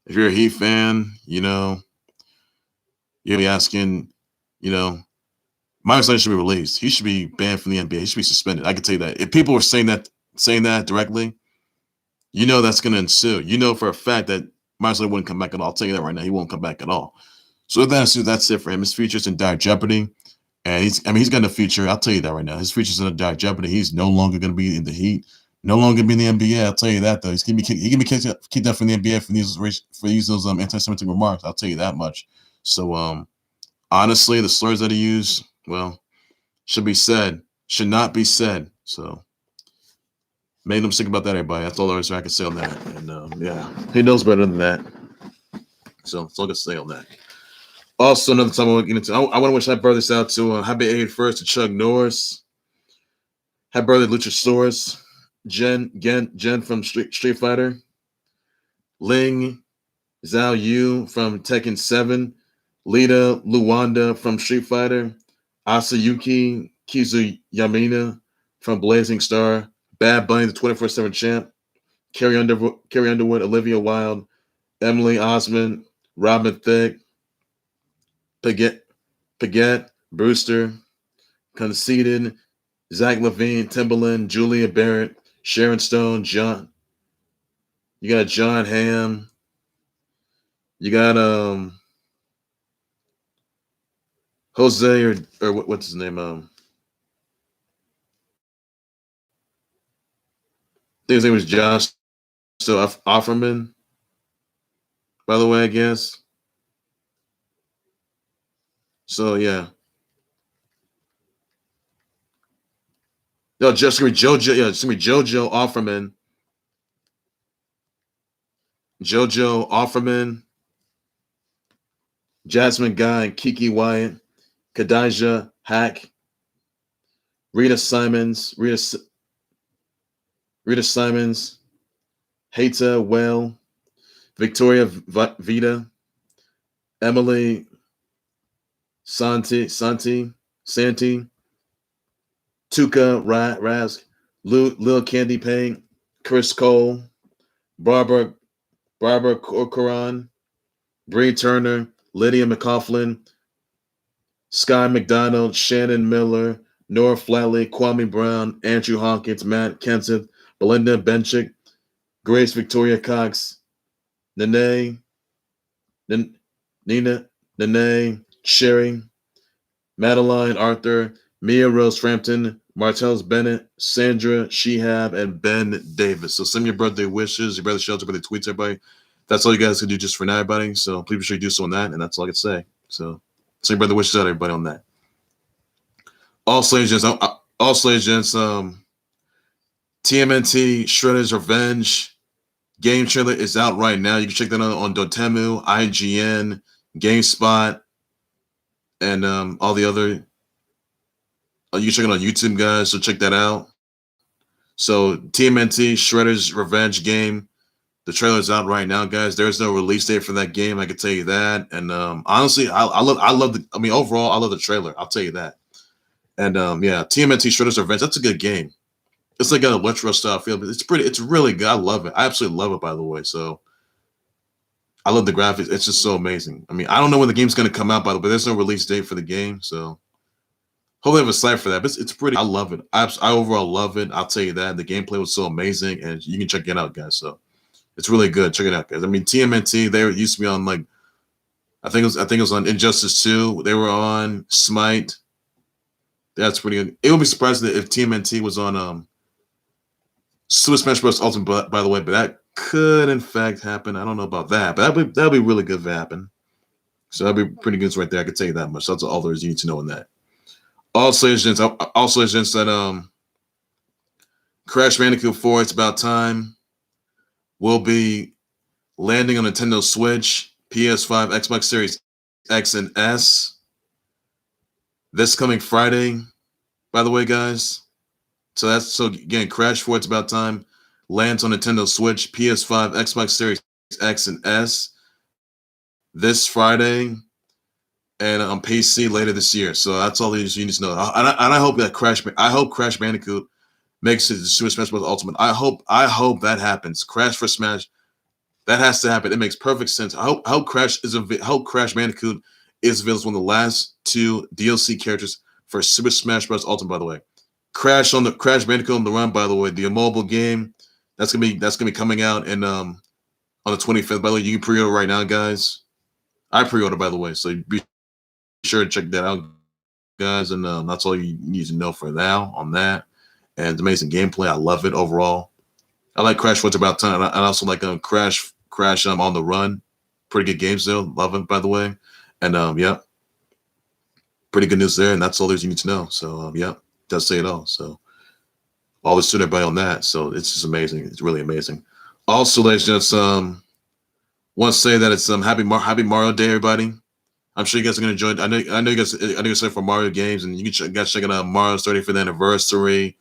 Speaker 1: if you're a Heat fan, you'll be asking, Meyers Leonard should be released. He should be banned from the NBA. He should be suspended. I can tell you that. If people were saying that directly, that's going to ensue. For a fact that Meyers Leonard wouldn't come back at all. I'll tell you that right now. He won't come back at all. So that's it for him. His future's in dire jeopardy. And he's got no future. I'll tell you that right now. His future's in dire jeopardy. He's no longer going to be in the Heat. No longer be in the NBA. I'll tell you that, though. He can be kicked out from the NBA for using those anti-Semitic remarks. I'll tell you that much. So, honestly, the slurs that he used, should not be said. So, made him sick about that, everybody. That's all there is I can say on that. And, he knows better than that. So, that's all I can say on that. Also, another time I want to get into, I want to wish happy birthdays out to happy 81st to Chuck Norris. Happy birthday, Luchasaurus. Jen from Street Fighter. Ling Zhao Yu from Tekken 7. Leta Luwanda from Street Fighter. Asayuki Kizuyamina from Blazing Star. Bad Bunny, the 24/7 champ. Carrie Underwood, Olivia Wilde, Emily Osmond, Robin Thicke, Paget, Brewster, Conceited, Zach Levine, Timberland, Julia Barrett, Sharon Stone, John. You got John Hamm. You got Jose or what's his name? I think his name was Josh. So Offerman, by the way, I guess. So yeah. No, just gonna be JoJo. Yeah, it's gonna be JoJo Offerman. JoJo Offerman. Jasmine Guy and Kiki Wyatt. Kadijah Hack. Rita Simons. Heta Well. Victoria Vita. Emily Santi. Tuka Rask, Lil Candy Payne, Chris Cole, Barbara Corcoran, Bree Turner, Lydia McCaughlin, Sky McDonald, Shannon Miller, Nora Flatley, Kwame Brown, Andrew Hawkins, Matt Kenseth, Belinda Benchick, Grace Victoria Cox, Nene, Sherry, Madeline Arthur, Mia Rose Frampton, Martellus Bennett, Sandra Shehab, and Ben Davis. So send your birthday wishes, your birthday shelter, birthday tweets, everybody. That's all you guys can do just for now, everybody. So please be sure you do so on that, and that's all I can say. So send your birthday wishes out, everybody, on that. Also, ladies and gents, TMNT Shredder's Revenge game trailer is out right now. You can check that out on Dotemu, IGN, GameSpot, and all the other You can check it on YouTube, guys. So check that out. So TMNT Shredder's Revenge game. The trailer's out right now, guys. There's no release date for that game. I can tell you that. And honestly, I love the. I mean, overall, I love the trailer. I'll tell you that. And yeah, TMNT Shredder's Revenge. That's a good game. It's like an electro style feel, but it's pretty. It's really good. I love it. I absolutely love it. By the way, so I love the graphics. It's just so amazing. I mean, I don't know when the game's going to come out, by the way. But there's no release date for the game, so hopefully I have a site for that. But it's pretty. I love it. I overall love it. I'll tell you that. The gameplay was so amazing, and you can check it out, guys. So it's really good. Check it out, guys. I mean, TMNT. They used to be on like, I think it was on Injustice 2. They were on Smite. That's pretty good. It would be surprising if TMNT was on Super Smash Bros. Ultimate, by the way, but that could in fact happen. I don't know about that, but that'd be really good if it happened. So that'd be pretty good right there. I can tell you that much. That's all there is you need to know in that. Also, agents that Crash Bandicoot 4, It's About Time, will be landing on Nintendo Switch, PS5, Xbox Series X and S this coming Friday, by the way, guys. So again, Crash 4, It's About Time lands on Nintendo Switch, PS5, Xbox Series X and S this Friday, and on PC later this year. So that's all you need to know. And I hope that Crash Bandicoot makes it to Super Smash Bros. Ultimate. I hope that happens. Crash for Smash, that has to happen. It makes perfect sense. I hope Crash Bandicoot is available as one of the last 2 DLC characters for Super Smash Bros. Ultimate. By the way, Crash Bandicoot on the Run. By the way, the mobile game that's gonna be coming out in on the 25th. By the way, you can pre-order right now, guys. I pre-order, by the way, so be sure to check that out, guys. And that's all you need to know for now on that. And it's amazing gameplay. I love it overall. I like Crash What's About Time. I also like Crash on the Run. Pretty good games though. Love it, by the way. And yeah, pretty good news there. And that's all there's you need to know. So yeah, does say it all. So always stood everybody on that. So it's just amazing. It's really amazing. Also, let's just want to say that it's happy Mario Day, everybody. I'm sure you guys are gonna enjoy it. I know you guys are excited for Mario games, and you can guys check out Mario's 35th anniversary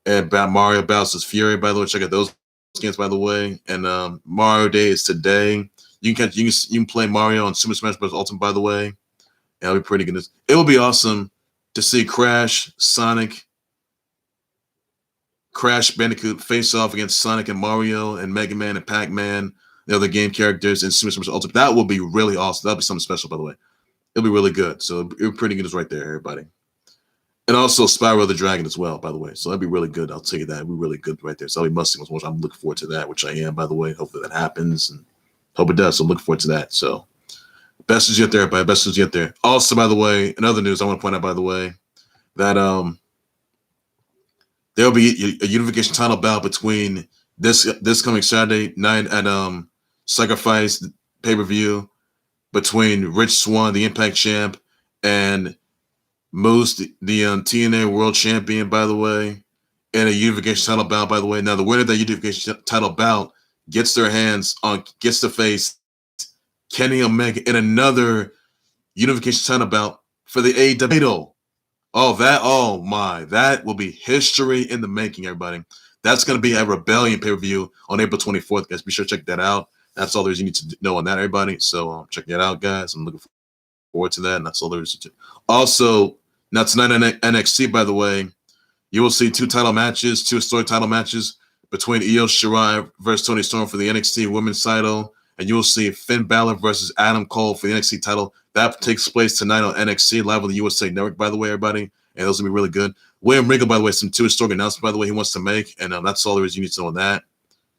Speaker 1: and Mario Bowser's Fury. By the way, check out those games, by the way. And Mario Day is today. You can play Mario on Super Smash Bros. Ultimate, by the way. And it'll be pretty good. It will be awesome to see Crash Bandicoot face off against Sonic and Mario and Mega Man and Pac-Man, the other game characters in Super Smash Bros. Ultimate. That will be really awesome. That'll be something special, by the way. It'll be really good. So it'll be pretty good right there, everybody. And also Spyro the Dragon as well, by the way. So that'd be really good. I'll tell you that. It'll be really good right there. So I'll be must-see. I'm looking forward to that, which I am, by the way. Hopefully that happens. And hope it does. So I'm looking forward to that. So best news yet there, everybody. Best news yet there. Also, by the way, in other news, I want to point out, by the way, that there'll be a unification title bout between this coming Saturday night at Sacrifice pay-per-view between Rich Swann, the Impact champ, and Moose, the TNA World Champion, by the way, and a unification title bout, by the way. Now, the winner of that unification title bout gets to face Kenny Omega in another unification title bout for the AEW title. That will be history in the making, everybody. That's going to be a Rebellion pay-per-view on April 24th, guys. Be sure to check that out. That's all there's you need to know on that, everybody. So check that out, guys. I'm looking forward to that, and that's all there is to. Also, now tonight on NXT, by the way, you will see 2 historic title matches between Io Shirai versus Toni Storm for the NXT Women's title, and you will see Finn Balor versus Adam Cole for the NXT title. That takes place tonight on NXT live on the USA Network, by the way, everybody. And those will be really good. William Regal, by the way, some 2 historic announcements, by the way, he wants to make, and that's all there is you need to know on that.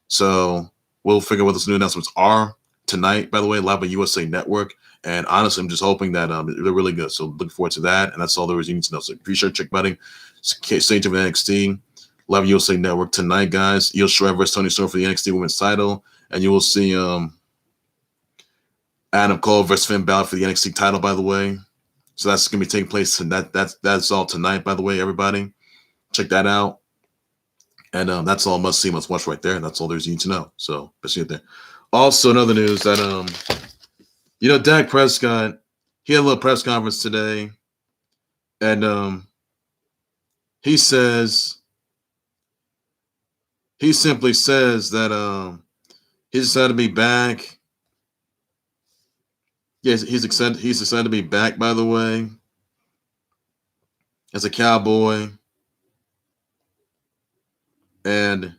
Speaker 1: So we'll figure out what those new announcements are tonight, by the way, live on USA Network. And honestly, I'm just hoping that they're really good. So looking forward to that. And that's all there is you need to know. So be sure to check buddy. Stay tuned for NXT live on USA Network tonight, guys. Io Shirai versus Toni Storm for the NXT Women's title. And you will see Adam Cole versus Finn Balor for the NXT title, by the way. So that's going to be taking place. And that's all tonight, by the way, everybody. Check that out. And that's all must see, must watch right there. And that's all there's you need to know. So let's see it there. Also, another news that Dak Prescott, he had a little press conference today, and he simply says that he's excited to be back. Yes, he's excited to be back, by the way, as a Cowboy. And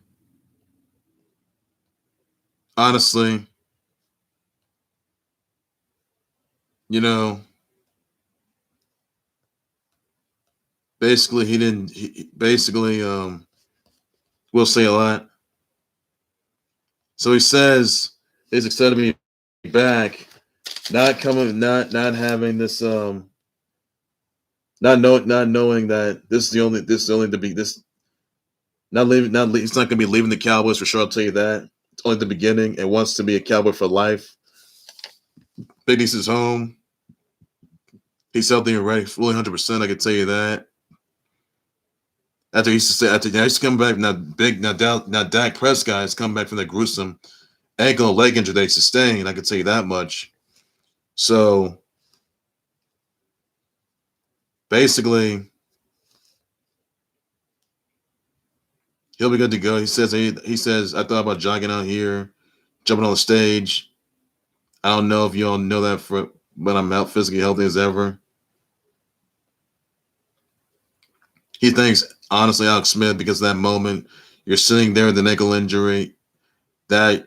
Speaker 1: honestly, you know, basically will say a lot. So he says he's excited to be back, not having this not knowing that this is the only to be this he's not gonna be leaving the Cowboys for sure, I'll tell you that. It's only the beginning and wants to be a Cowboy for life. Big East is home. He's healthy and ready, fully 100%. I can tell you that. After he's coming back now, Dak Prescott has come back from that gruesome ankle and leg injury they sustained. I can tell you that much. So basically, he'll be good to go. He says I thought about jogging out here, jumping on the stage. I don't know if you all know that but I'm out physically healthy as ever. He thanks, honestly, Alex Smith, because that moment you're sitting there with an ankle injury,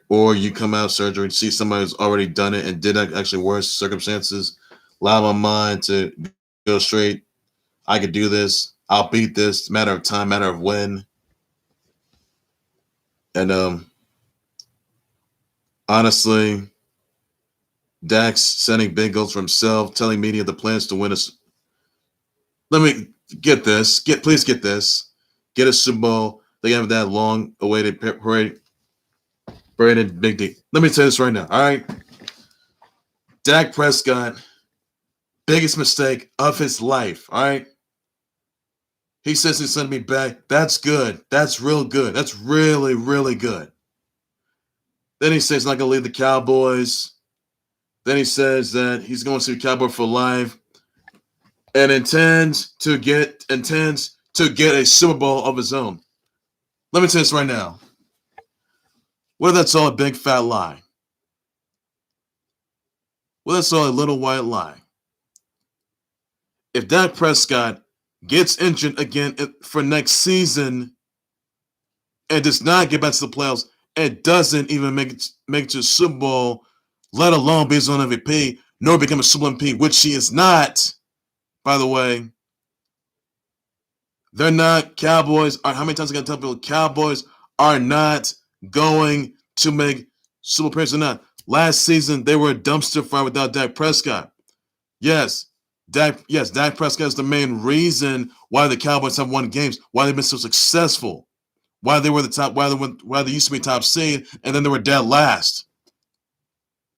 Speaker 1: or you come out of surgery and see somebody who's already done it and did actually worse circumstances, allow my mind to go straight. I could do this. I'll beat this. Matter of time, matter of when. And honestly, Dak's setting big goals for himself, telling media the plans to win us. Let me get this. Please get this. Get a Super Bowl. They have that long-awaited paraded big D. Let me tell you this right now. All right, Dak Prescott, biggest mistake of his life. All right, he says he's going to be back. That's good. That's real good. That's really, really good. Then he says he's not going to leave the Cowboys. Then he says that he's going to be a Cowboy for life and intends to get a Super Bowl of his own. Let me tell you this right now. Whether that's all a big fat lie, whether that's all a little white lie, if Dak Prescott gets injured again for next season and does not get back to the playoffs and doesn't even make it to the Super Bowl, let alone be his own MVP, nor become a Super Bowl MVP, which he is not, by the way. They're not Cowboys. How many times I got to tell people Cowboys are not going to make Super Bowl appearances or not? Last season, they were a dumpster fire without Dak Prescott. Yes, Dak Prescott is the main reason why the Cowboys have won games, why they've been so successful, why they were the top, why they used to be top seed, and then they were dead last.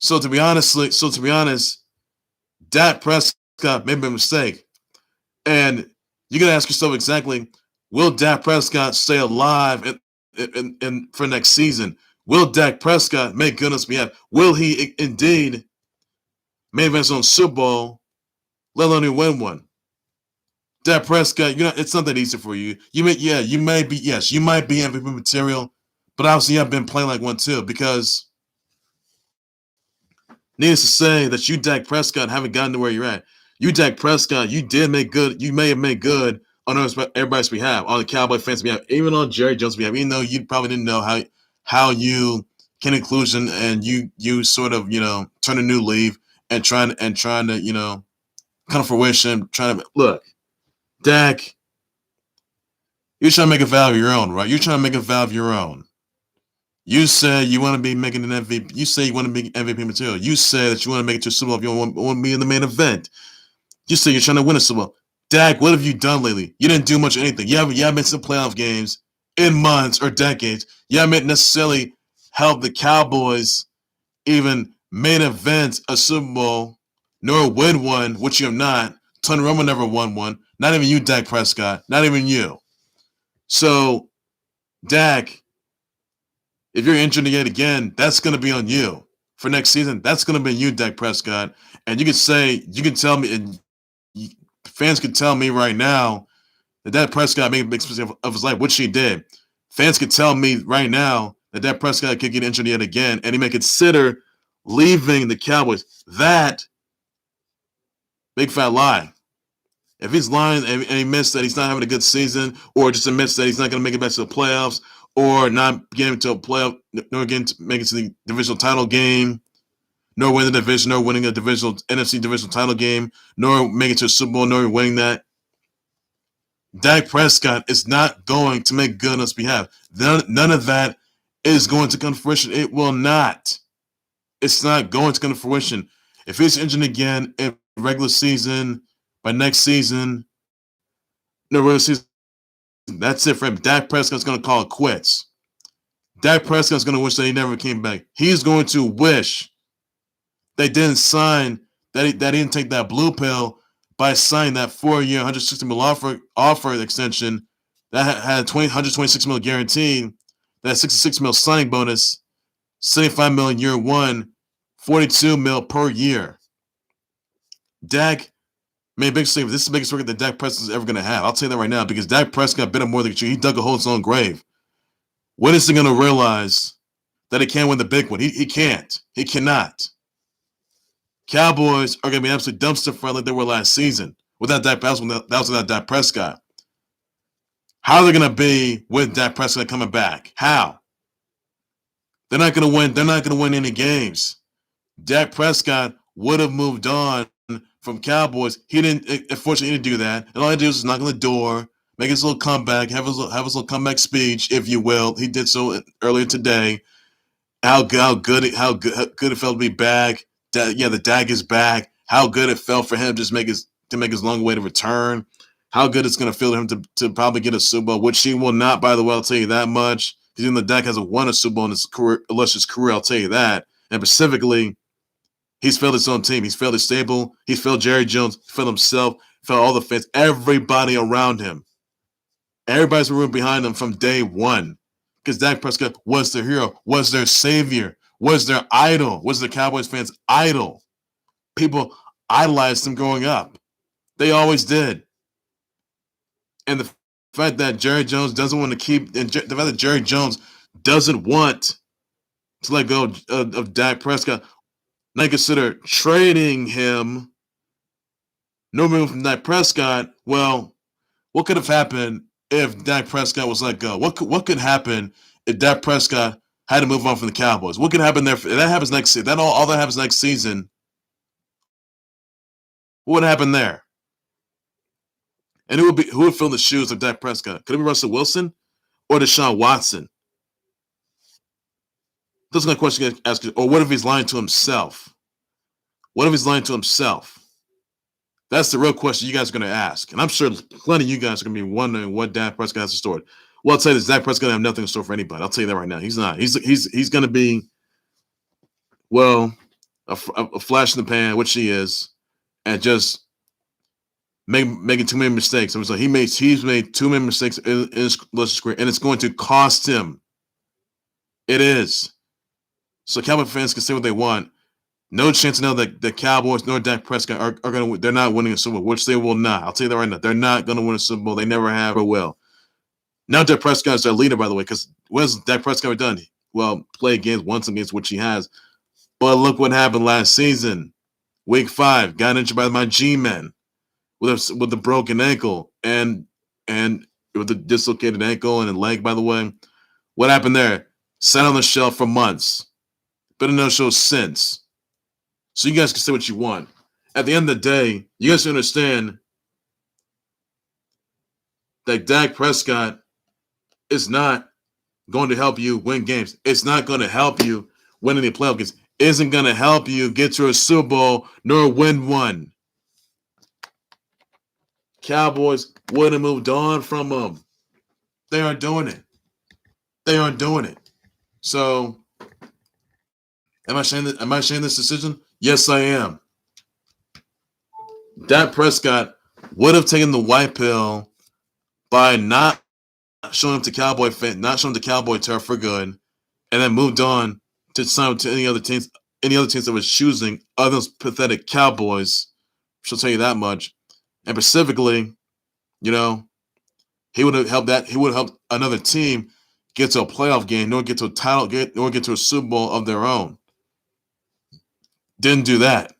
Speaker 1: So to be honest, Dak Prescott made a mistake. And you got to ask yourself exactly, will Dak Prescott stay alive for next season? Will Dak Prescott make goodness behalf? Will he indeed make his own Super Bowl, let alone win one? Dak Prescott, it's not that easy for you. You might be MVP material, but obviously you have been playing like one too, because needless to say that you, Dak Prescott, haven't gotten to where you're at. You, Dak Prescott, you may have made good on everybody's behalf, on the Cowboy fans' behalf, even on Jerry Jones' behalf, even though you probably didn't know how you came to conclusion and you sort of, turn a new leaf and trying to, come to fruition, look, Dak, you're trying to make a vow of your own, right? You're trying to make a vow of your own. You say you want to be making an MVP. You say you want to be MVP material. You say that you want to make it to a Super Bowl if you want to be in the main event. You say you're trying to win a Super Bowl. Dak, what have you done lately? You didn't do much of anything. You haven't been to playoff games in months or decades. You haven't necessarily helped the Cowboys even main event a Super Bowl, nor win one, which you have not. Tony Romo never won one. Not even you, Dak Prescott. Not even you. So, Dak, if you're injured yet again, that's going to be on you. For next season, that's going to be you, Dak Prescott. And you can tell me, and fans can tell me right now that Dak Prescott made a big mistake of his life, which he did. Fans could tell me right now that Dak Prescott could get injured yet again, and he may consider leaving the Cowboys. That big fat lie. If he's lying and he admits that he's not having a good season, or just admits that he's not going to make it back to the playoffs, or not getting to a playoff, nor getting to make it to the divisional title game, nor winning the division, nor winning a divisional NFC divisional title game, nor making it to a Super Bowl, nor winning that, Dak Prescott is not going to make good on his behalf. None of that is going to come to fruition. It will not. It's not going to come to fruition. If he's injured again in regular season, by next season, no regular season, that's it for him. Dak Prescott's going to call it quits. Dak Prescott's going to wish that he never came back. He's going to wish they didn't sign, that he didn't take that blue pill by signing that 4-year, $160 million offer extension that had $126 million guaranteed, that $66 million signing bonus, $75 million year one, $42 million per year. Dak made a big mistake. This is the biggest record that Dak Prescott is ever going to have. I'll tell you that right now, because Dak Prescott bit him more than he dug a hole in his own grave. When is he going to realize that he can't win the big one? He can't. He cannot. Cowboys are going to be absolutely dumpster fire like they were last season without Dak Prescott. That was without Dak Prescott. How are they going to be with Dak Prescott coming back? How? They're not going to win. They're not going to win any games. Dak Prescott would have moved on from Cowboys. He didn't. Unfortunately, he didn't do that. And all he did was knock on the door, make his little comeback, have his little comeback speech, if you will. He did so earlier today. How good it felt to be back. The Dak is back. How good it felt for him to make his long way to return. How good it's going to feel to him to probably get a Super Bowl, which he will not, by the way. I'll tell you that much. Because even though Dak hasn't won a Super Bowl in his illustrious career, I'll tell you that. And specifically, he's failed his own team. He's failed his stable. He's failed Jerry Jones. He failed himself. Failed all the fans. Everybody around him. Everybody's rooting behind him from day one. Because Dak Prescott was their hero, was their savior, was their idol, was the Cowboys fans' idol. People idolized him growing up. They always did. And the fact that Jerry Jones doesn't want to keep, and the fact that Jerry Jones doesn't want to let go of Dak Prescott, not consider trading him, no move from Dak Prescott. Well, what could have happened if Dak Prescott was let go? What could happen if Dak Prescott had to move on from the Cowboys? What could happen there? If that happens next season, all that happens next season, what would happen there? And who would fill the shoes of Dak Prescott? Could it be Russell Wilson or Deshaun Watson? Those are the questions you ask. Or what if he's lying to himself? What if he's lying to himself? That's the real question you guys are going to ask. And I'm sure plenty of you guys are going to be wondering what Dak Prescott has in store. Well, I'll tell you this, Dak Prescott have nothing in store for anybody. I'll tell you that right now. He's not. He's going to be, well, a flash in the pan, which he is, and just making too many mistakes. So he's made too many mistakes in his career, and it's going to cost him. It is. So Cowboy fans can say what they want. No chance now that the Cowboys nor Dak Prescott are going to. They're not winning a Super Bowl, which they will not. I'll tell you that right now. They're not going to win a Super Bowl. They never have or will. Now Dak Prescott is their leader, by the way, because what has Dak Prescott ever done? Well, play games once against which he has. But look what happened last season. Week 5, got injured by my G-men with a broken ankle and with a dislocated ankle and a leg, by the way. What happened there? Sat on the shelf for months. Been no show since. So you guys can say what you want. At the end of the day, you guys understand that Dak Prescott is not going to help you win games. It's not going to help you win any playoff games. Isn't going to help you get to a Super Bowl nor win one. Cowboys would have moved on from him. They aren't doing it. They aren't doing it. So, am I saying this decision? Yes, I am. Dak Prescott would have taken the white pill by not showing up to Cowboy fan, not showing the Cowboy turf for good, and then moved on to sign to any other teams that was choosing other than those pathetic Cowboys. She'll tell you that much. And specifically, He would have helped that. He would have helped another team get to a playoff game, nor get to a title, nor get to a Super Bowl of their own. Didn't do that.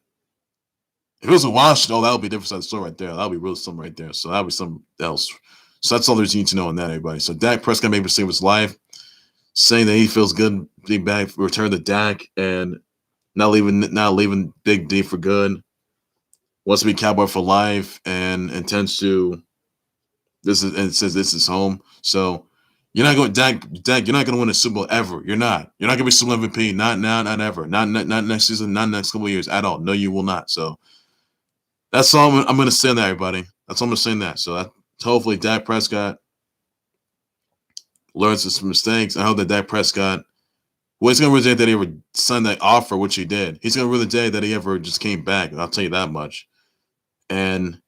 Speaker 1: If it was a Washington, that would be a different side of the story right there. That would be real something right there. So that would be something else. So that's all there's need to know on that, everybody. So Dak Prescott made save his life, saying that he feels good being back, return to Dak, and not leaving Big D for good. Wants to be Cowboy for life, and intends to. Says this is home. So you're not going Dak. You're not going to win a Super Bowl ever. You're not. You're not going to be Super Bowl MVP. Not now. Not ever. Not next season. Not next couple of years at all. No, you will not. So that's all I'm going to say on that, everybody. That's all I'm going to say on that. So hopefully Dak Prescott learns his mistakes. I hope that Dak Prescott, well, he's going to regret that he ever signed that offer, which he did. He's going to regret the day that he ever just came back. I'll tell you that much. And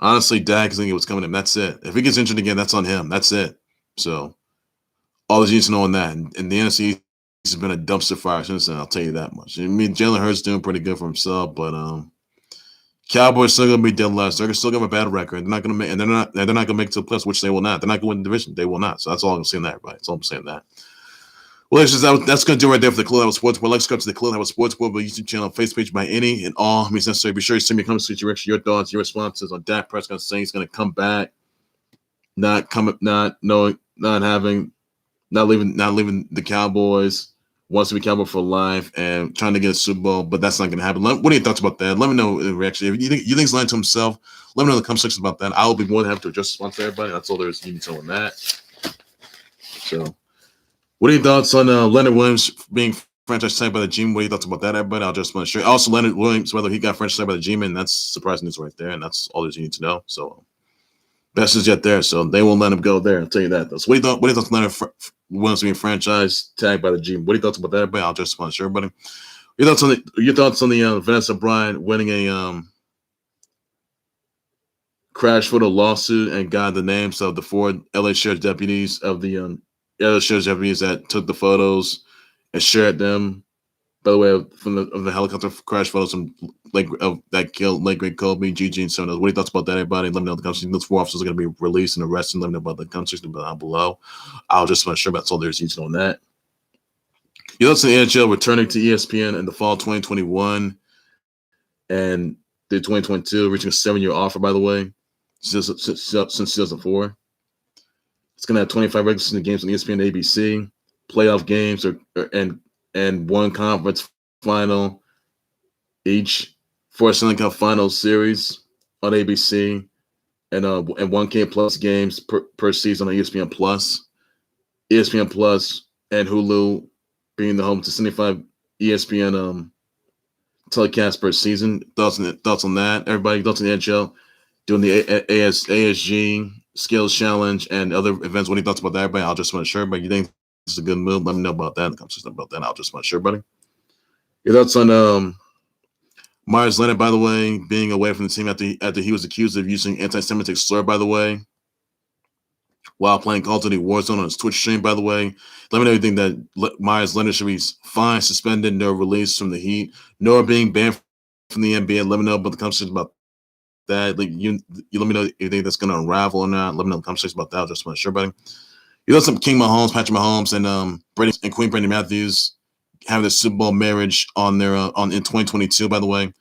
Speaker 1: honestly, Dak is going to get what's coming to him. That's it. If he gets injured again, that's on him. That's it. So all you need to know on that. And the NFC has been a dumpster fire since then. I'll tell you that much. I mean, Jalen Hurts doing pretty good for himself, but Cowboys still going to be dead last. They're still going to have a bad record. They're not going to make, and they're not going to make it to the playoffs, which they will not. They're not going to win the division. They will not. So that's all I'm saying. That, everybody. That's all I'm saying. That. Well, that's going to do right there for the Khalil House Sports Board. Let's go to the Khalil House Sports Board YouTube channel, Facebook page by any and all means necessary. Be sure you send me comments, your thoughts, your responses on Dak Prescott saying he's going to come back, not leaving the Cowboys, wants to be Cowboy for life, and trying to get a Super Bowl, but that's not going to happen. What are your thoughts about that? Let me know the reaction. If you think he's lying to himself, let me know in the comment section about that. I will be more than happy to address response to everybody. That's all there is to need to know on that. So. What are your thoughts on Leonard Williams being franchise tagged by the G? What are your thoughts about that, everybody? I'll just want to share. Also, Leonard Williams, whether he got franchise tagged by the G, and that's surprising news right there, and that's all you need to know. So, best is yet there. So they won't let him go there. I'll tell you that. So what are your thoughts on Leonard Williams being franchise tagged by the G? What are your thoughts about that, everybody? I'll just want to share, everybody. Your thoughts on the Vanessa Bryant winning a crash photo lawsuit and got the names of the 4 LA Sheriff's deputies of the other Sheriff's deputies that took the photos and shared them. By the way, from the helicopter crash photos from that killed late great Kobe, Gigi, and so on. What are your those about that, everybody? Let me know in the comments. Those 4 officers are going to be released and arrested. Let me know about the comments down below. I'll just want to share about all there's detail on that. Your thoughts on the NHL returning to ESPN in the fall 2021 and the 2022, reaching a 7-year offer, by the way, since 2004. It's going to have 25 regular season games on ESPN and ABC, playoff games and one conference final each for a Stanley Cup Final series on ABC and 1K plus games per season on ESPN Plus. ESPN Plus and Hulu being the home to 75 ESPN telecasts per season. Thoughts on that? Everybody, thoughts on the NHL doing the ASG Skills Challenge and other events. What are your thoughts about that, everybody? I'll just want to share, but you think this is a good move? Let me know about that in the comments about that. I'll just want to share, buddy. Your thoughts on Meyers Leonard, by the way, being away from the team after he was accused of using anti-semitic slur, by the way, while playing Call of Duty Warzone on his Twitch stream, by the way. Let me know if you think that Meyers Leonard should be fined, suspended, no release from the Heat, nor being banned from the NBA. Let me know about the conversation about that. You let me know if you think that's going to unravel or not. Let me know in the conversation about that. I'll just want to share, buddy. You know, some King Mahomes, Patrick Mahomes, and Brady and Queen Brandy Matthews having their Super Bowl marriage in 2022. By the way,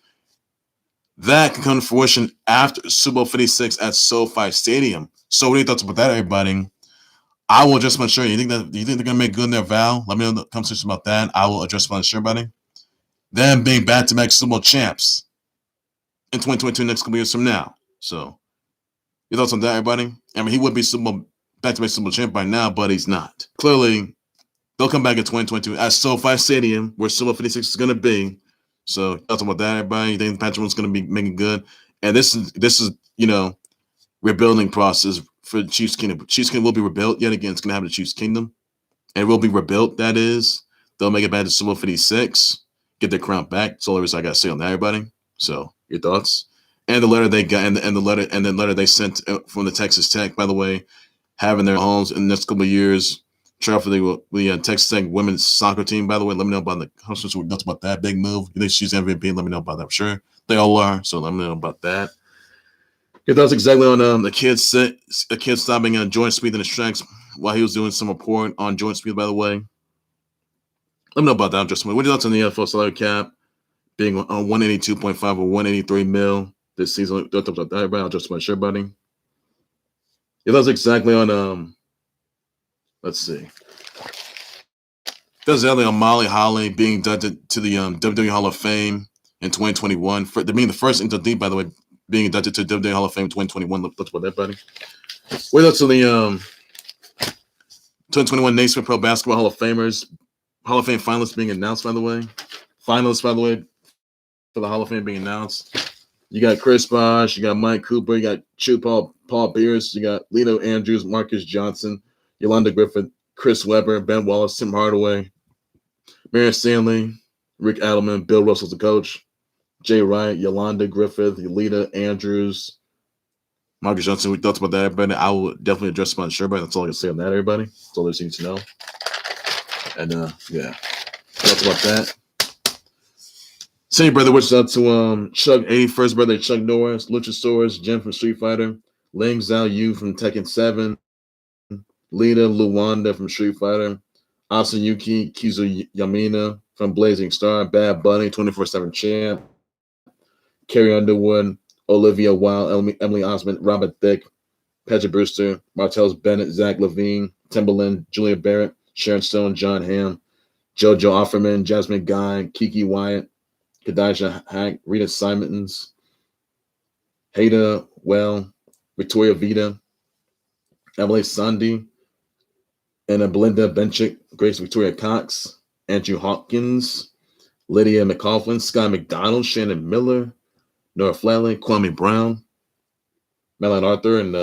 Speaker 1: that can come to fruition after Super Bowl 56 at SoFi Stadium. So, what are your thoughts about that, everybody? I will just want to share. You think they're going to make good in their vow? Let me know in the conversation about that. I will address want to share, buddy. Them being back-to-back Super Bowl champs in 2022, next couple years from now. So, your thoughts on that, everybody? I mean, he would be back-to-back Super Bowl champ by now, but he's not. Clearly, they'll come back in 2022 at SoFi Stadium, where Super Bowl 56 is going to be. So, thoughts about that, everybody? You think Patrick Mahomes is going to be making good? And this is rebuilding process for the Chiefs Kingdom. Chiefs Kingdom will be rebuilt yet again. It's going to happen to Chiefs Kingdom, and it will be rebuilt. That is, they'll make it back to Super Bowl 56, get their crown back. That's all there is I got to say on that, everybody. So, your thoughts? And the letter they got, and the letter they sent from the Texas Tech, by the way, having their homes in the next couple of years. Try for the Texas Tech women's soccer team, by the way. Let me know about the conference. Thoughts about that big move. You think she's MVP? Let me know about that. I'm sure they all are. So let me know about that. Yeah, that's exactly on a kid stopping joint speed in his tracks while he was doing some report on joint speed, by the way. Let me know about that. Just what are your thoughts on the NFL salary cap being on 182.5 or 183 mil this season? Don't talk about that, everybody. I'll just make sure, buddy. Yeah, that's exactly on let's see. That's exactly on Molly Holly being inducted to the WWE Hall of Fame in 2021. For being the first inductee, by the way, being inducted to WWE Hall of Fame in 2021. Let's about that, buddy. Wait up to the 2021 Naismith Pro Basketball Hall of Famers, Hall of Fame finalists being announced, by the way. Finalists, by the way, for the Hall of Fame being announced. You got Chris Bosh, you got Mike Cooper, you got Paul Pierce, you got Leta Andrews, Marques Johnson, Yolanda Griffith, Chris Webber, Ben Wallace, Tim Hardaway, Marianne Stanley, Rick Adelman, Bill Russell's the coach, Jay Wright, Yolanda Griffith, Leta Andrews, Marques Johnson. We talked about that, everybody. I will definitely address about sure, but that's all I can say on that, everybody. That's all there's need to know. And yeah, talked about that. Send your brother wishes out to Chuck, 81st birthday, Chuck Norris, Luchasaurus, Jim from Street Fighter, Ling Zhao Yu from Tekken 7, Lita Luwanda from Street Fighter, Asayuki Kizu Yamina from Blazing Star, Bad Bunny, 24/7 champ, Carrie Underwood, Olivia Wilde, Emily Osmond, Robert Thicke, Patrick Brewster, Martellus Bennett, Zach Levine, Timberland, Julia Barrett, Sharon Stone, John Hamm, JoJo Offerman, Jasmine Guy, Kiki Wyatt, Kadisha Hack, Rita Simons, Haida Well, Victoria Vita, Emily Sandy, and Belinda Benchick, Grace Victoria Cox, Andrew Hawkins, Lydia McCaughlin, Sky McDonald, Shannon Miller, Nora Flatley, Kwame Brown, Madeline Arthur, and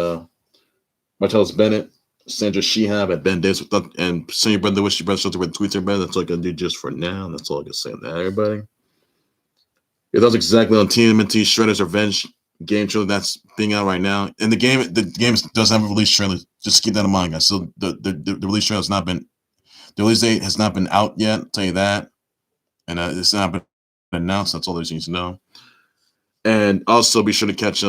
Speaker 1: Martellus Bennett, Sandra Shehab, and Ben Davis, and send your brother wish your brother shelter with tweets, everybody. That's all I can do just for now. That's all I can say on that, everybody. Yeah, that was exactly on TMNT Shredder's Revenge game trailer that's being out right now. And the game doesn't have a release trailer. Just keep that in mind, guys. So the release trailer has not been, the release date has not been out yet. I'll tell you that. And it's not been announced. That's all there's need to know. And also be sure to catch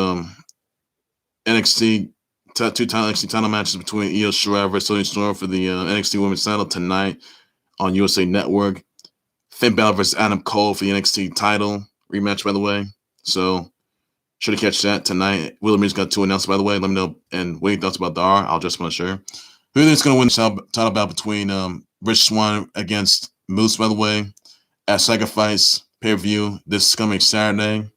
Speaker 1: NXT NXT title matches between Io Shirai versus Toni Storm for the NXT Women's title tonight on USA Network. Finn Balor versus Adam Cole for the NXT title rematch, by the way. So sure to catch that tonight. Willam's got 2 announced, by the way. Let me know and what your thoughts about the R. I'll just want to share. Who do you think is going to win the title bout between Rich Swann against Moose, by the way, at Sacrifice pay-per-view this coming Saturday?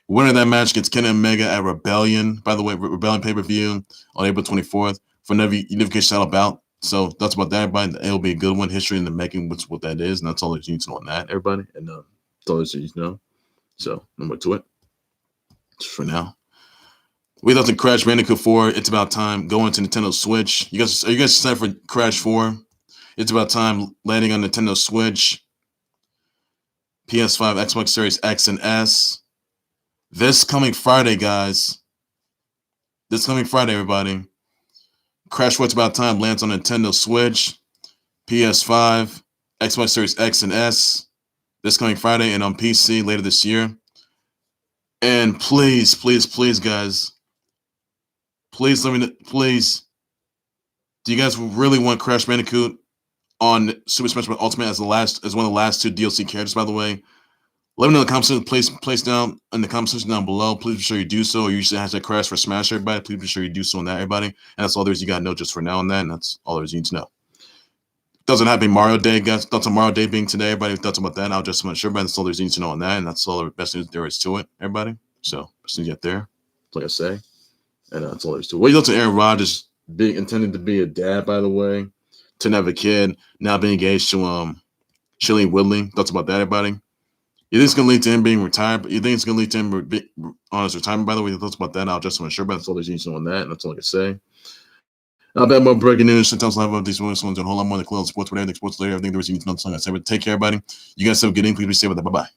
Speaker 1: Winner of that match gets Kenny Omega at Rebellion, by the way, Rebellion pay-per-view on April 24th for Unification title bout. So that's about that, everybody. It'll be a good one. History in the making, which what that is, and that's all you need to know on that, everybody. And that's all you need to know. So, no more to it. Just for now. We thought to Crash Bandicoot 4. It's about time going to Nintendo Switch. Are you guys excited for Crash 4? It's about time landing on Nintendo Switch, PS5, Xbox Series X and S. This coming Friday, guys. This coming Friday, everybody. Crash What's About Time lands on Nintendo Switch, PS5, Xbox Series X and S this coming Friday, and on PC later this year. And please, please, please, guys, please let me know, please. Do you guys really want Crash Bandicoot on Super Smash Bros. Ultimate as one of the last 2 DLC characters, by the way? Let me know in the comments. Place down in the comment section down below. Please be sure you do so. Or you should hashtag Crash for Smash, everybody. Please be sure you do so on that, everybody. And that's all there's you gotta know just for now on that. And that's all there's you need to know. Doesn't have a Mario Day, guys. That's a Mario Day being today, everybody. If that's about that, I'll just make sure, everybody. That's all there's you need to know on that. And that's all the best news there is to it, everybody. So as soon as you get there, like I say, and that's all there's to it. What you look to Aaron Rodgers intending to be a dad, by the way, to have a kid, now being engaged to Shailene Woodley. That's about that, everybody. You think it's going to lead to him being retired? But you think it's going to lead to him on his retirement, by the way? Thoughts about that? I'll just want to share about. That's all there's need to know on that. And that's all I can say. I'll bet more breaking news. Sometimes I'll have these ones on a whole lot more than Khalil sports, whatever, sports later. Everything there was you need to know. That's all I say. But take care, everybody. You guys have a good evening. Please be safe with that. Bye-bye.